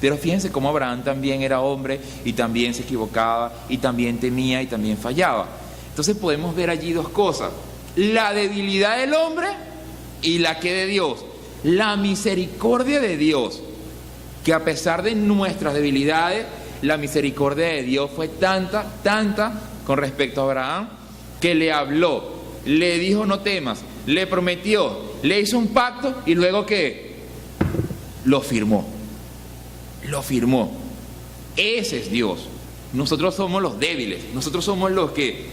Pero fíjense cómo Abraham también era hombre y también se equivocaba y también temía y también fallaba. Entonces podemos ver allí dos cosas: la debilidad del hombre y la que de Dios. La misericordia de Dios, que a pesar de nuestras debilidades, la misericordia de Dios fue tanta con respecto a Abraham, que le habló, le dijo no temas, le prometió, le hizo un pacto y luego ¿qué? Lo firmó. Lo firmó. Ese es Dios. Nosotros somos los débiles, nosotros somos los que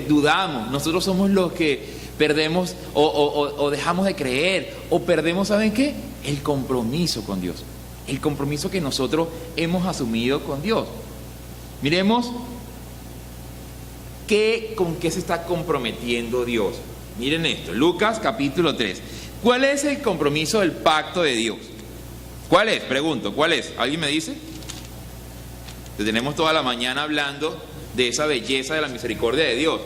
dudamos, nosotros somos los que perdemos o dejamos de creer o perdemos, ¿saben qué? El compromiso con Dios, el compromiso que nosotros hemos asumido con Dios. Miremos con qué se está comprometiendo Dios. Miren esto, Lucas capítulo 3. ¿Cuál es el compromiso del pacto de Dios? ¿Cuál es? Pregunto, ¿cuál es? ¿Alguien me dice? Tenemos toda la mañana hablando de esa belleza de la misericordia de Dios.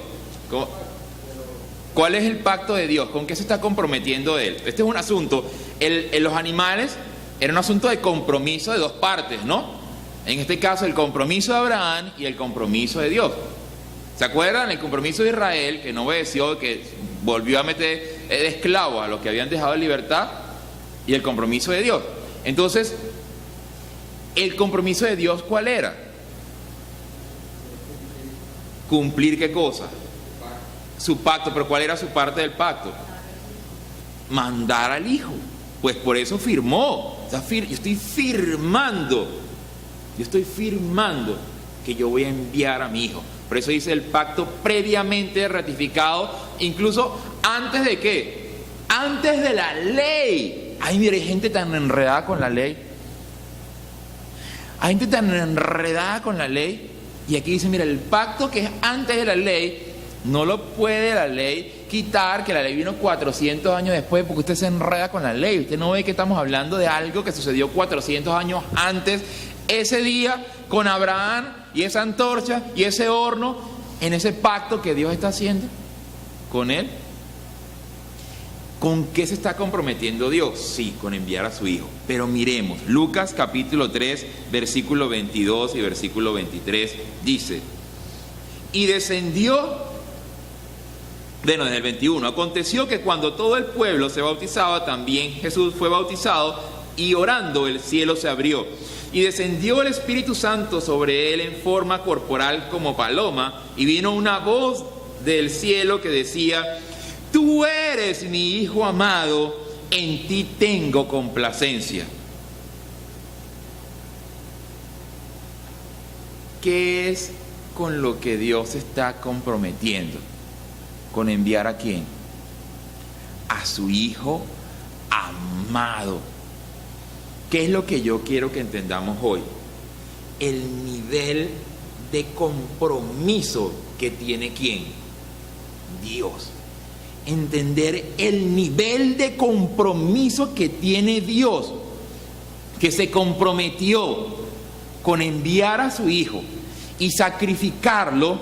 ¿Cuál es el pacto de Dios? ¿Con qué se está comprometiendo Él? Este es un asunto, en los animales era un asunto de compromiso de dos partes, ¿no? En este caso el compromiso de Abraham y el compromiso de Dios. ¿Se acuerdan? El compromiso de Israel, que no obedeció, que volvió a meter de esclavos a los que habían dejado en libertad, y el compromiso de Dios. Entonces, ¿el compromiso de Dios cuál era? ¿Cumplir qué cosa? Su pacto. ¿Pero cuál era su parte del pacto? Mandar al Hijo. Pues por eso firmó. O sea, yo estoy firmando que yo voy a enviar a mi Hijo. Por eso dice el pacto previamente ratificado, incluso antes de ¿qué? Antes de la ley. Ay, mire, hay gente tan enredada con la ley. Hay gente tan enredada con la ley. Y aquí dice, mira, el pacto que es antes de la ley, no lo puede la ley quitar, que la ley vino 400 años después, porque usted se enreda con la ley. Usted no ve que estamos hablando de algo que sucedió 400 años antes, ese día, con Abraham y esa antorcha y ese horno, en ese pacto que Dios está haciendo con él? ¿Con qué se está comprometiendo Dios? Sí, con enviar a su Hijo. Pero miremos, Lucas capítulo 3, versículo 22 y versículo 23 dice: y descendió, bueno, en el 21, aconteció que cuando todo el pueblo se bautizaba, también Jesús fue bautizado, y orando el cielo se abrió, y descendió el Espíritu Santo sobre él en forma corporal como paloma, y vino una voz del cielo que decía: tú eres mi Hijo amado, en ti tengo complacencia. ¿Qué es con lo que Dios está comprometiendo? ¿Con enviar a quién? A su Hijo amado. ¿Qué es lo que yo quiero que entendamos hoy? El nivel de compromiso que tiene ¿quién? Dios. Entender el nivel de compromiso que tiene Dios, que se comprometió con enviar a su Hijo y sacrificarlo.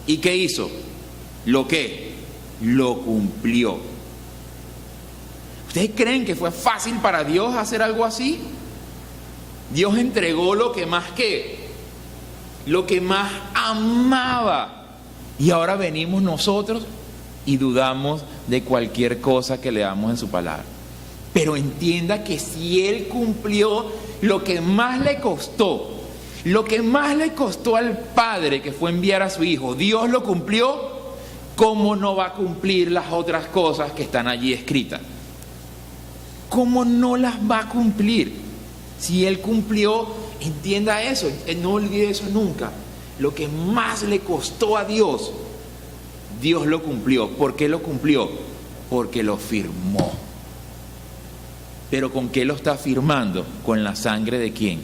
¿Y qué hizo? ¿Lo qué? Lo cumplió. ¿Ustedes creen que fue fácil para Dios hacer algo así? Dios entregó lo que más lo que más amaba. Y ahora venimos nosotros y dudamos de cualquier cosa que leamos en su palabra. Pero entienda que si Él cumplió lo que más le costó, lo que más le costó al Padre, que fue enviar a su Hijo, Dios lo cumplió, ¿cómo no va a cumplir las otras cosas que están allí escritas? ¿Cómo no las va a cumplir? Si Él cumplió, entienda eso, no olvide eso nunca. Lo que más le costó a Dios, Dios lo cumplió. ¿Por qué lo cumplió? Porque lo firmó. ¿Pero con qué lo está firmando? ¿Con la sangre de quién?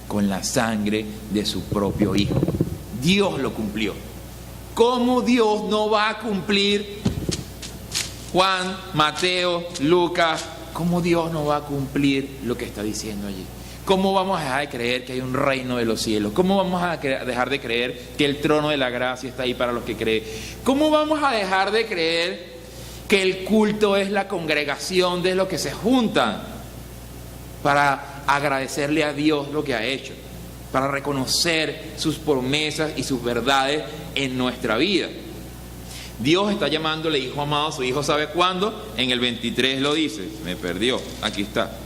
Con la sangre de su propio Hijo. Dios lo cumplió. ¿Cómo Dios no va a cumplir? Juan, Mateo, Lucas, ¿cómo Dios no va a cumplir lo que está diciendo allí? ¿Cómo vamos a dejar de creer que hay un reino de los cielos? ¿Cómo vamos a dejar de creer que el trono de la gracia está ahí para los que creen? ¿Cómo vamos a dejar de creer que el culto es la congregación de los que se juntan para agradecerle a Dios lo que ha hecho, para reconocer sus promesas y sus verdades en nuestra vida? Dios está llamándole hijo amado a su Hijo. ¿Sabe cuándo? En el 23 lo dice. Me perdió. Aquí está.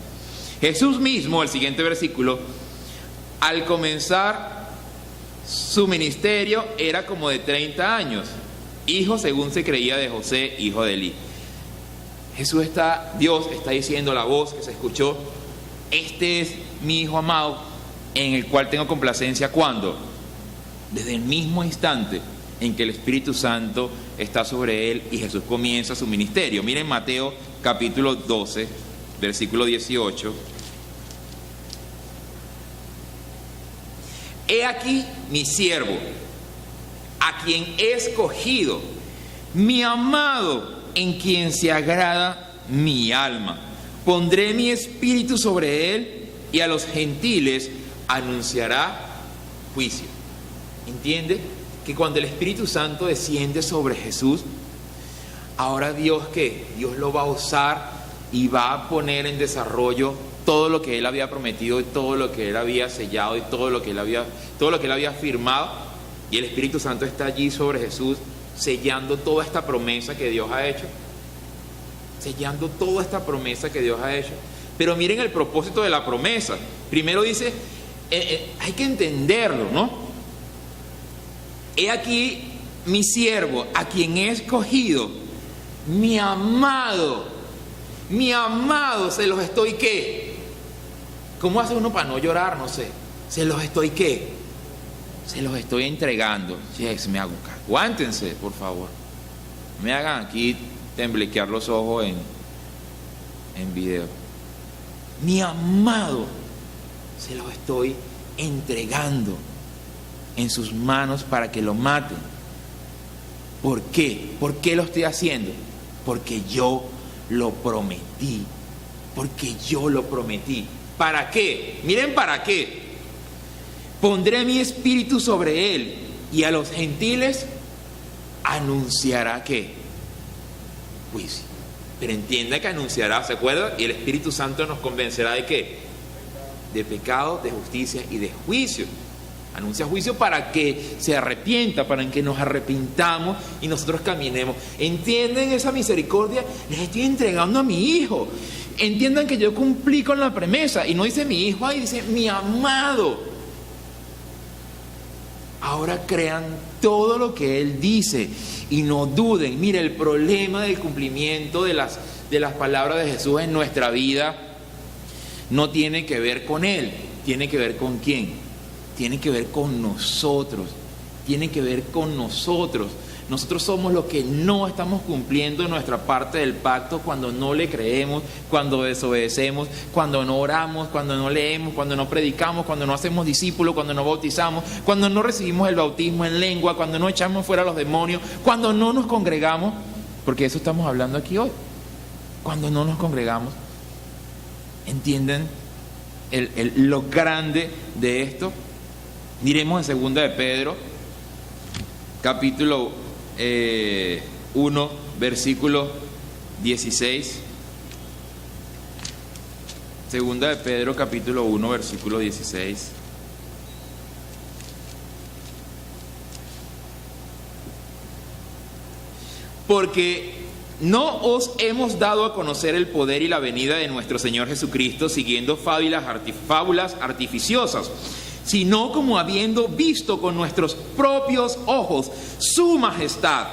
Jesús mismo, el siguiente versículo, al comenzar su ministerio era como de 30 años, hijo según se creía de José, hijo de Elí. Dios está diciendo, la voz que se escuchó: este es mi Hijo amado, en el cual tengo complacencia. ¿Cuándo? Desde el mismo instante en que el Espíritu Santo está sobre él y Jesús comienza su ministerio. Miren Mateo capítulo 12, versículo 18. He aquí mi siervo, a quien he escogido, mi amado, en quien se agrada mi alma. Pondré mi espíritu sobre él y a los gentiles anunciará juicio. ¿Entiende? Que cuando el Espíritu Santo desciende sobre Jesús, ahora Dios lo va a usar y va a poner en desarrollo todo lo que Él había prometido y todo lo que Él había sellado y todo lo que Él había firmado. Y el Espíritu Santo está allí sobre Jesús, sellando toda esta promesa que Dios ha hecho. Sellando toda esta promesa que Dios ha hecho. Pero miren el propósito de la promesa. Primero dice, hay que entenderlo, ¿no? He aquí mi siervo, a quien he escogido, mi amado, se los estoy ¿qué? ¿Cómo hace uno para no llorar? No sé. Se los estoy ¿qué? Se los estoy entregando. Aguántense, por favor. Me hagan aquí temblequear los ojos en video. Mi amado, se los estoy entregando en sus manos para que lo maten. ¿Por qué? ¿Por qué lo estoy haciendo? Porque yo lo prometí. Porque yo lo prometí. ¿Para qué? Miren para qué. Pondré mi espíritu sobre él y a los gentiles anunciará ¿qué? Juicio. Pero entienda que anunciará, ¿se acuerda? Y el Espíritu Santo nos convencerá ¿de qué? De pecado, de justicia y de juicio. Anuncia juicio para que se arrepienta, para que nos arrepintamos y nosotros caminemos. ¿Entienden esa misericordia? Les estoy entregando a mi hijo. Entiendan que yo cumplí con la promesa. Y no dice mi hijo, ahí dice mi amado. Ahora crean todo lo que Él dice y no duden. Mire, el problema del cumplimiento de las palabras de Jesús en nuestra vida no tiene que ver con Él. ¿Tiene que ver con quién? Tiene que ver con nosotros. Tiene que ver con nosotros. Nosotros somos los que no estamos cumpliendo nuestra parte del pacto cuando no le creemos, cuando desobedecemos, cuando no oramos, cuando no leemos, cuando no predicamos, cuando no hacemos discípulos, cuando no bautizamos, cuando no recibimos el bautismo en lengua, cuando no echamos fuera a los demonios, cuando no nos congregamos, porque eso estamos hablando aquí hoy. Cuando no nos congregamos, ¿entienden lo grande de esto? Miremos en 2 de Pedro, capítulo 1, versículo 16. 2 de Pedro, capítulo 1, versículo 16. Porque no os hemos dado a conocer el poder y la venida de nuestro Señor Jesucristo siguiendo fábulas artificiosas, sino como habiendo visto con nuestros propios ojos su majestad.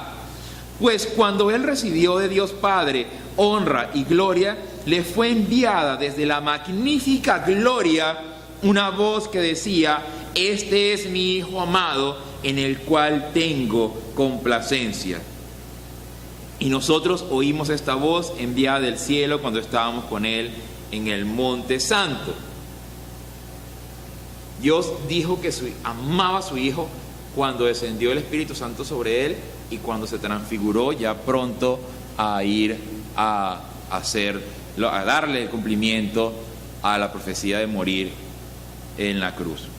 Pues cuando Él recibió de Dios Padre honra y gloria, le fue enviada desde la magnífica gloria una voz que decía: este es mi Hijo amado, en el cual tengo complacencia. Y nosotros oímos esta voz enviada del cielo cuando estábamos con Él en el Monte Santo. Dios dijo que amaba a su Hijo cuando descendió el Espíritu Santo sobre Él y cuando se transfiguró ya pronto a ir a darle el cumplimiento a la profecía de morir en la cruz.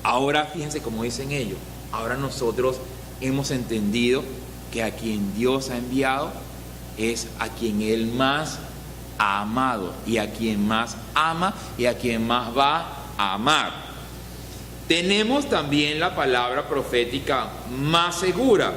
Ahora fíjense cómo dicen ellos, ahora nosotros hemos entendido que a quien Dios ha enviado es a quien Él más ha amado, y a quien más ama y a quien más va a amar. Tenemos también la palabra profética más segura,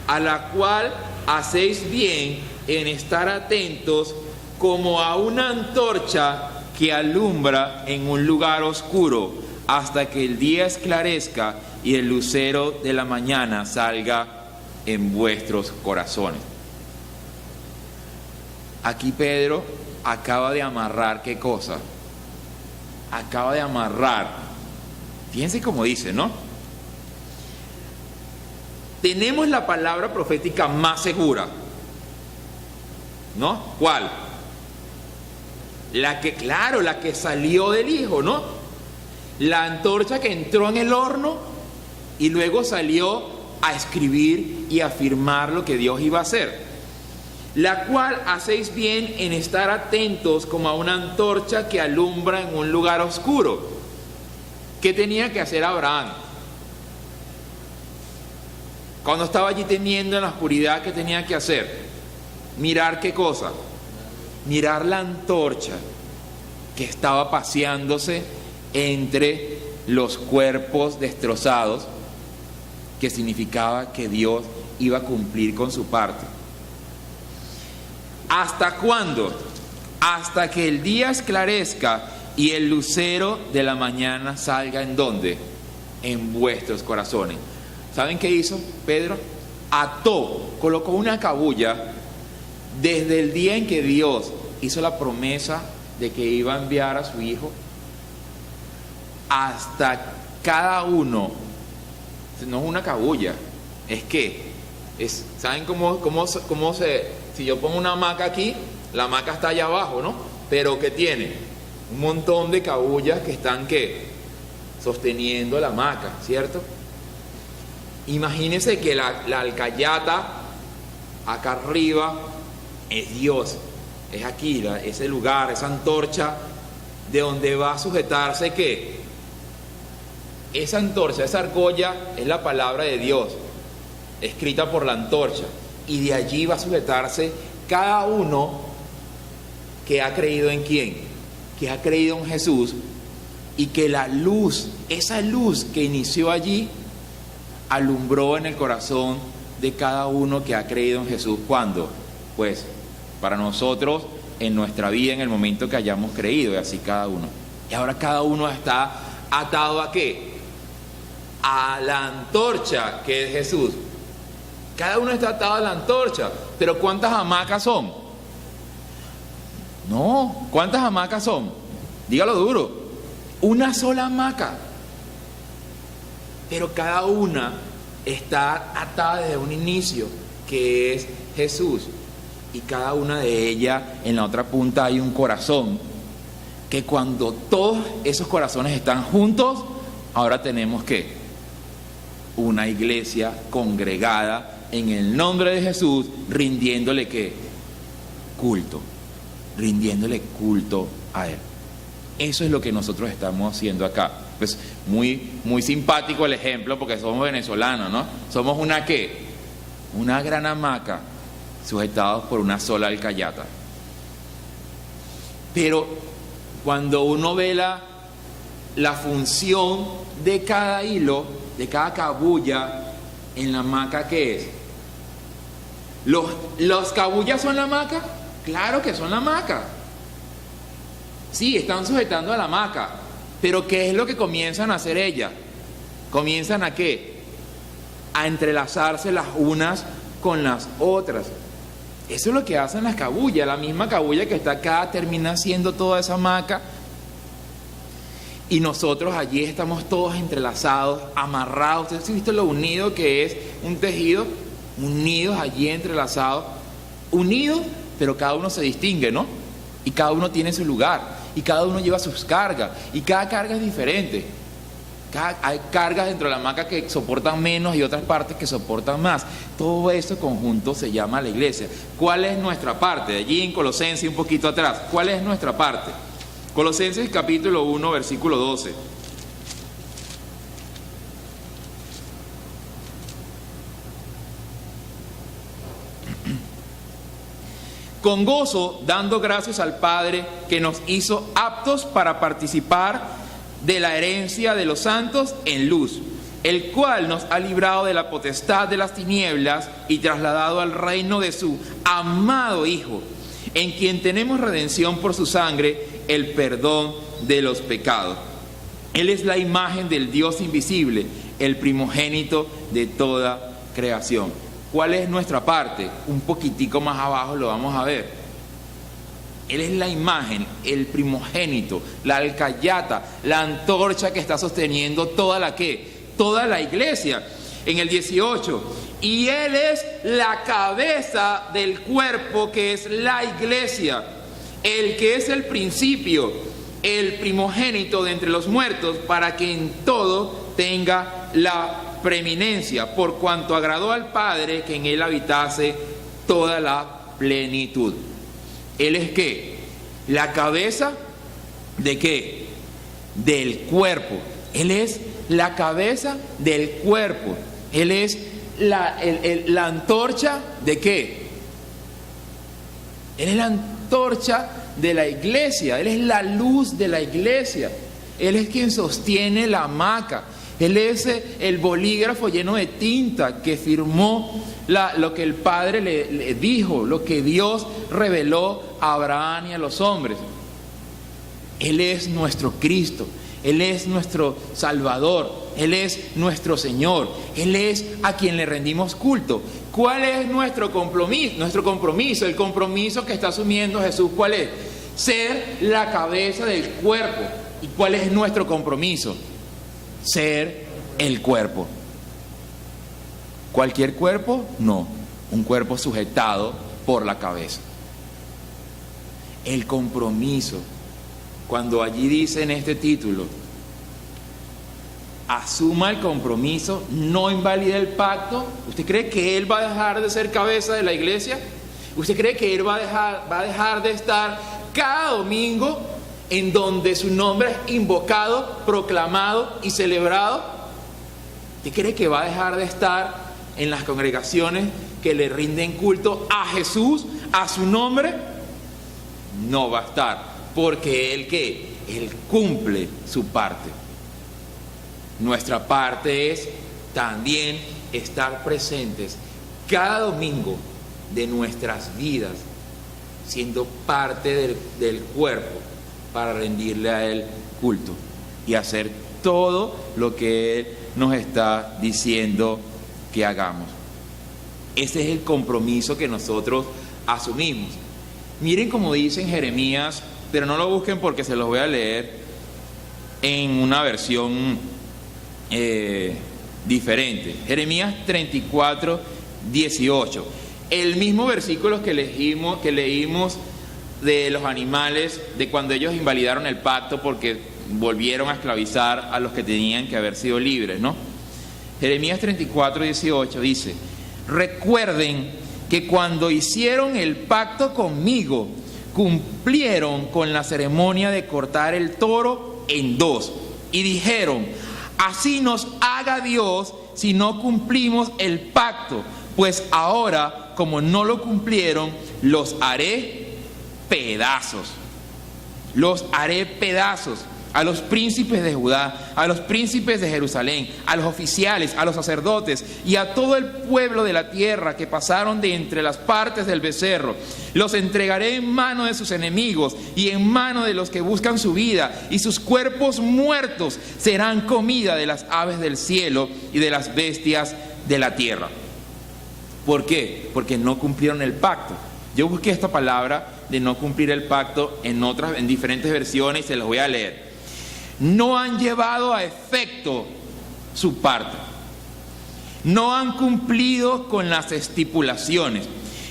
a la cual hacéis bien en estar atentos como a una antorcha que alumbra en un lugar oscuro hasta que el día esclarezca y el lucero de la mañana salga en vuestros corazones. Aquí Pedro acaba de amarrar, ¿qué cosa? Acaba de amarrar. Fíjense cómo dice, ¿no? Tenemos la palabra profética más segura, ¿no? ¿Cuál? La que salió del Hijo, ¿no? La antorcha que entró en el horno y luego salió a escribir y afirmar lo que Dios iba a hacer, la cual hacéis bien en estar atentos como a una antorcha que alumbra en un lugar oscuro. ¿Qué tenía que hacer Abraham? Cuando estaba allí temiendo en la oscuridad, ¿qué tenía que hacer? Mirar ¿qué cosa? Mirar la antorcha que estaba paseándose entre los cuerpos destrozados, que significaba que Dios iba a cumplir con su parte. ¿Hasta cuándo? Hasta que el día esclarezca y el lucero de la mañana salga ¿en dónde? En vuestros corazones. ¿Saben qué hizo Pedro? Colocó una cabulla desde el día en que Dios hizo la promesa de que iba a enviar a su Hijo hasta cada uno. No es una cabulla, ¿saben cómo se, si yo pongo una hamaca aquí, la hamaca está allá abajo, ¿no? Pero ¿qué tiene? Un montón de cabullas que están, ¿qué? Sosteniendo la hamaca, ¿cierto? Imagínense que la alcayata acá arriba es Dios, es aquí, ese lugar, esa antorcha de donde va a sujetarse, ¿qué? Esa antorcha, esa argolla es la palabra de Dios. escrita por la antorcha, y de allí va a sujetarse cada uno que ha creído en quién, que ha creído en Jesús, y que la luz, esa luz que inició allí, alumbró en el corazón de cada uno que ha creído en Jesús. ¿Cuándo? Pues para nosotros en nuestra vida, en el momento que hayamos creído, y así cada uno. Y ahora cada uno está atado ¿a qué? A la antorcha que es Jesús. Cada uno está atado a la antorcha. Pero ¿cuántas hamacas son? No, ¿cuántas hamacas son? Dígalo duro. Una sola hamaca. Pero cada una está atada desde un inicio, que es Jesús. Y cada una de ellas, en la otra punta hay un corazón, que cuando todos esos corazones están juntos, ahora tenemos que una iglesia congregada en el nombre de Jesús, rindiéndole ¿qué? Culto, rindiéndole culto a Él. Eso es lo que nosotros estamos haciendo acá. Pues muy simpático el ejemplo, porque somos venezolanos, ¿no? Somos una ¿qué? Una gran hamaca sujetados por una sola alcayata. Pero cuando uno ve la función de cada hilo, de cada cabulla en la hamaca, ¿qué es? ¿Los cabullas son la hamaca? Claro que son la hamaca. Sí, están sujetando a la hamaca. Pero ¿qué es lo que comienzan a hacer ellas? ¿Comienzan a qué? A entrelazarse las unas con las otras. Eso es lo que hacen las cabullas. La misma cabulla que está acá termina haciendo toda esa hamaca. Y nosotros allí estamos todos entrelazados, amarrados. ¿Ustedes han visto lo unido que es un tejido? Unidos allí, entrelazados. Unidos, pero cada uno se distingue, ¿no? Y cada uno tiene su lugar. Y cada uno lleva sus cargas. Y cada carga es diferente. Hay cargas dentro de la hamaca que soportan menos y otras partes que soportan más. Todo eso conjunto se llama la iglesia. ¿Cuál es nuestra parte? Allí en Colosenses, un poquito atrás. ¿Cuál es nuestra parte? Colosenses capítulo 1, versículo 12. Con gozo, dando gracias al Padre que nos hizo aptos para participar de la herencia de los santos en luz, el cual nos ha librado de la potestad de las tinieblas y trasladado al reino de su amado Hijo, en quien tenemos redención por su sangre, el perdón de los pecados. Él es la imagen del Dios invisible, el primogénito de toda creación. ¿Cuál es nuestra parte? Un poquitico más abajo lo vamos a ver. Él es la imagen, el primogénito, la alcayata, la antorcha que está sosteniendo toda la iglesia. En el 18, y Él es la cabeza del cuerpo que es la iglesia, el que es el principio, el primogénito de entre los muertos, para que en todo tenga la preeminencia, por cuanto agradó al Padre que en Él habitase toda la plenitud. Él es ¿qué? La cabeza de ¿qué? Del cuerpo. Él es la cabeza del cuerpo. Él es la antorcha de ¿qué? Él es la antorcha de la iglesia. Él es la luz de la iglesia. Él es quien sostiene la hamaca. Él es el bolígrafo lleno de tinta que firmó lo que el Padre le dijo, lo que Dios reveló a Abraham y a los hombres. Él es nuestro Cristo, Él es nuestro Salvador, Él es nuestro Señor, Él es a quien le rendimos culto. ¿Cuál es nuestro compromiso? El compromiso que está asumiendo Jesús, ¿cuál es? Ser la cabeza del cuerpo. ¿Y cuál es nuestro compromiso? Ser el cuerpo. ¿Cualquier cuerpo? No, un cuerpo sujetado por la cabeza. El compromiso, cuando allí dice en este título, asuma el compromiso, no invalide el pacto. ¿Usted cree que Él va a dejar de ser cabeza de la iglesia? ¿Usted cree que Él va a dejar de estar cada domingo en donde su nombre es invocado, proclamado y celebrado? ¿Usted cree que va a dejar de estar en las congregaciones que le rinden culto a Jesús, a su nombre, no va a estar, porque Él, ¿qué? Él cumple su parte. Nuestra parte es también estar presentes cada domingo de nuestras vidas, siendo parte del cuerpo para rendirle a Él culto y hacer todo lo que Él nos está diciendo que hagamos. Ese es el compromiso que nosotros asumimos. Miren como dice en Jeremías, pero no lo busquen porque se los voy a leer en una versión diferente. Jeremías 34, 18. El mismo versículo que leímos de los animales, de cuando ellos invalidaron el pacto porque volvieron a esclavizar a los que tenían que haber sido libres, ¿no? Jeremías 34, 18 dice: recuerden que cuando hicieron el pacto conmigo, cumplieron con la ceremonia de cortar el toro en dos, y dijeron: así nos haga Dios si no cumplimos el pacto, pues ahora, como no lo cumplieron, los haré pedazos. Los haré pedazos a los príncipes de Judá, a los príncipes de Jerusalén, a los oficiales, a los sacerdotes y a todo el pueblo de la tierra que pasaron de entre las partes del becerro. Los entregaré en mano de sus enemigos y en mano de los que buscan su vida, y sus cuerpos muertos serán comida de las aves del cielo y de las bestias de la tierra. ¿Por qué? Porque no cumplieron el pacto. Yo busqué esta palabra de no cumplir el pacto en diferentes versiones y se los voy a leer. No han llevado a efecto su parte. No han cumplido con las estipulaciones.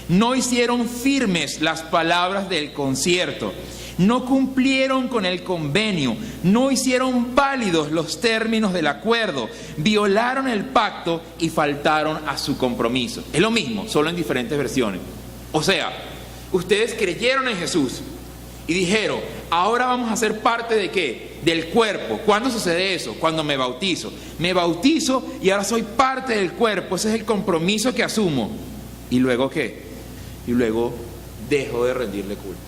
No hicieron firmes las palabras del concierto. No cumplieron con el convenio. No hicieron válidos los términos del acuerdo. Violaron el pacto y faltaron a su compromiso. Es lo mismo, solo en diferentes versiones. O sea, ustedes creyeron en Jesús y dijeron: ahora vamos a ser parte ¿de qué? Del cuerpo. ¿Cuándo sucede eso? Cuando me bautizo. Me bautizo y ahora soy parte del cuerpo. Ese es el compromiso que asumo. ¿Y luego qué? Y luego dejo de rendirle culto.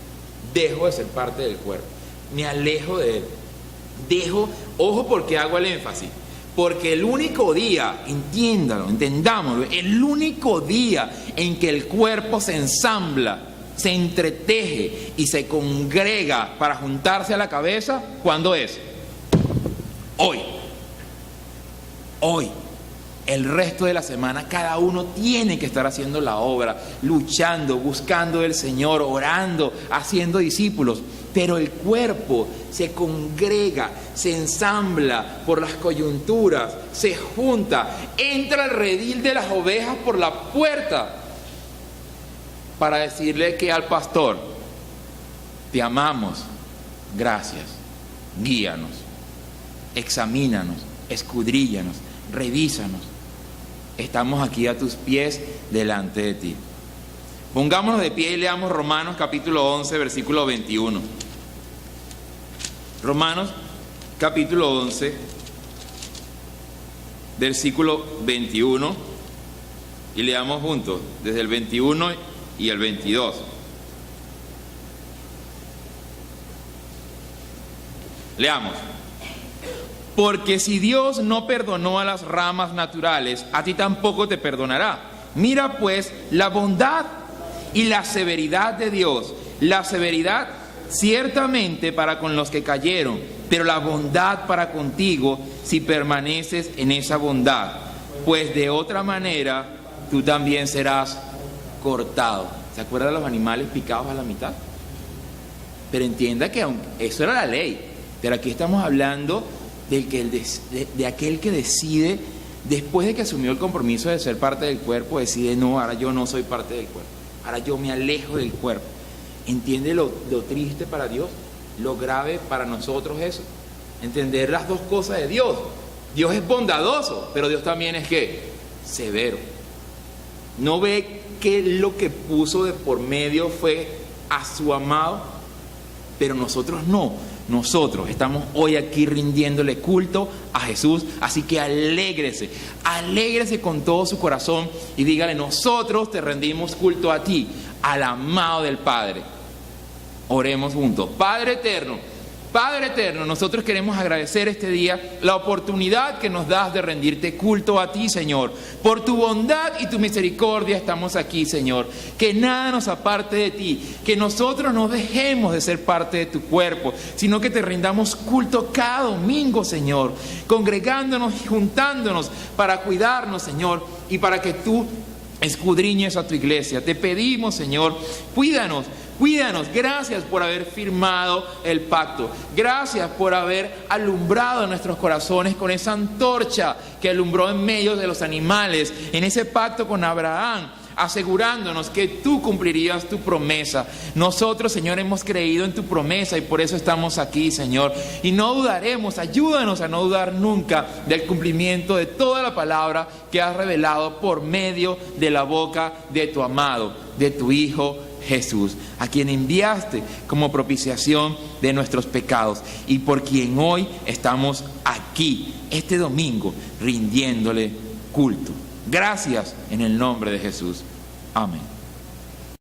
Dejo de ser parte del cuerpo. Me alejo de Él. Ojo porque hago el énfasis. Porque el único día, entendámoslo, el único día en que el cuerpo se ensambla, se entreteje y se congrega para juntarse a la cabeza, ¿cuándo es? Hoy. Hoy. El resto de la semana cada uno tiene que estar haciendo la obra, luchando, buscando del Señor, orando, haciendo discípulos. Pero el cuerpo se congrega, se ensambla por las coyunturas, se junta, entra al redil de las ovejas por la puerta para decirle que al pastor: te amamos, gracias, guíanos, examínanos, escudríllanos, revísanos. Estamos aquí a tus pies delante de ti. Pongámonos de pie y leamos Romanos capítulo 11, versículo 21. Romanos capítulo 11, versículo 21. Y leamos juntos desde el 21 y el 22. Leamos. Porque si Dios no perdonó a las ramas naturales, a ti tampoco te perdonará. Mira pues la bondad y la severidad de Dios. La severidad ciertamente para con los que cayeron, pero la bondad para contigo si permaneces en esa bondad. Pues de otra manera tú también serás cortado. ¿Se acuerdan de los animales picados a la mitad? Pero entienda que eso era la ley. Pero aquí estamos hablando de aquel que decide, después de que asumió el compromiso de ser parte del cuerpo, decide: no, ahora yo no soy parte del cuerpo, ahora yo me alejo del cuerpo. ¿Entiende lo triste para Dios? Lo grave para nosotros eso. Entender las dos cosas de Dios. Dios es bondadoso, pero Dios también es ¿qué? Severo. ¿No ve que lo que puso de por medio fue a su amado? Pero nosotros no. nosotros estamos hoy aquí rindiéndole culto a Jesús, así que alégrese con todo su corazón y dígale: nosotros te rendimos culto a ti, al amado del Padre. Oremos juntos. Padre eterno, nosotros queremos agradecer este día la oportunidad que nos das de rendirte culto a ti, Señor. Por tu bondad y tu misericordia estamos aquí, Señor. Que nada nos aparte de ti, que nosotros no dejemos de ser parte de tu cuerpo, sino que te rindamos culto cada domingo, Señor, congregándonos y juntándonos para cuidarnos, Señor, y para que tú escudriñes a tu iglesia. Te pedimos, Señor, cuídanos. Gracias por haber firmado el pacto. Gracias por haber alumbrado nuestros corazones con esa antorcha que alumbró en medio de los animales, en ese pacto con Abraham, asegurándonos que tú cumplirías tu promesa. Nosotros, Señor, hemos creído en tu promesa y por eso estamos aquí, Señor. Y no dudaremos, ayúdanos a no dudar nunca del cumplimiento de toda la palabra que has revelado por medio de la boca de tu amado, de tu Hijo Jesús, a quien enviaste como propiciación de nuestros pecados y por quien hoy estamos aquí, este domingo, rindiéndole culto. Gracias en el nombre de Jesús. Amén.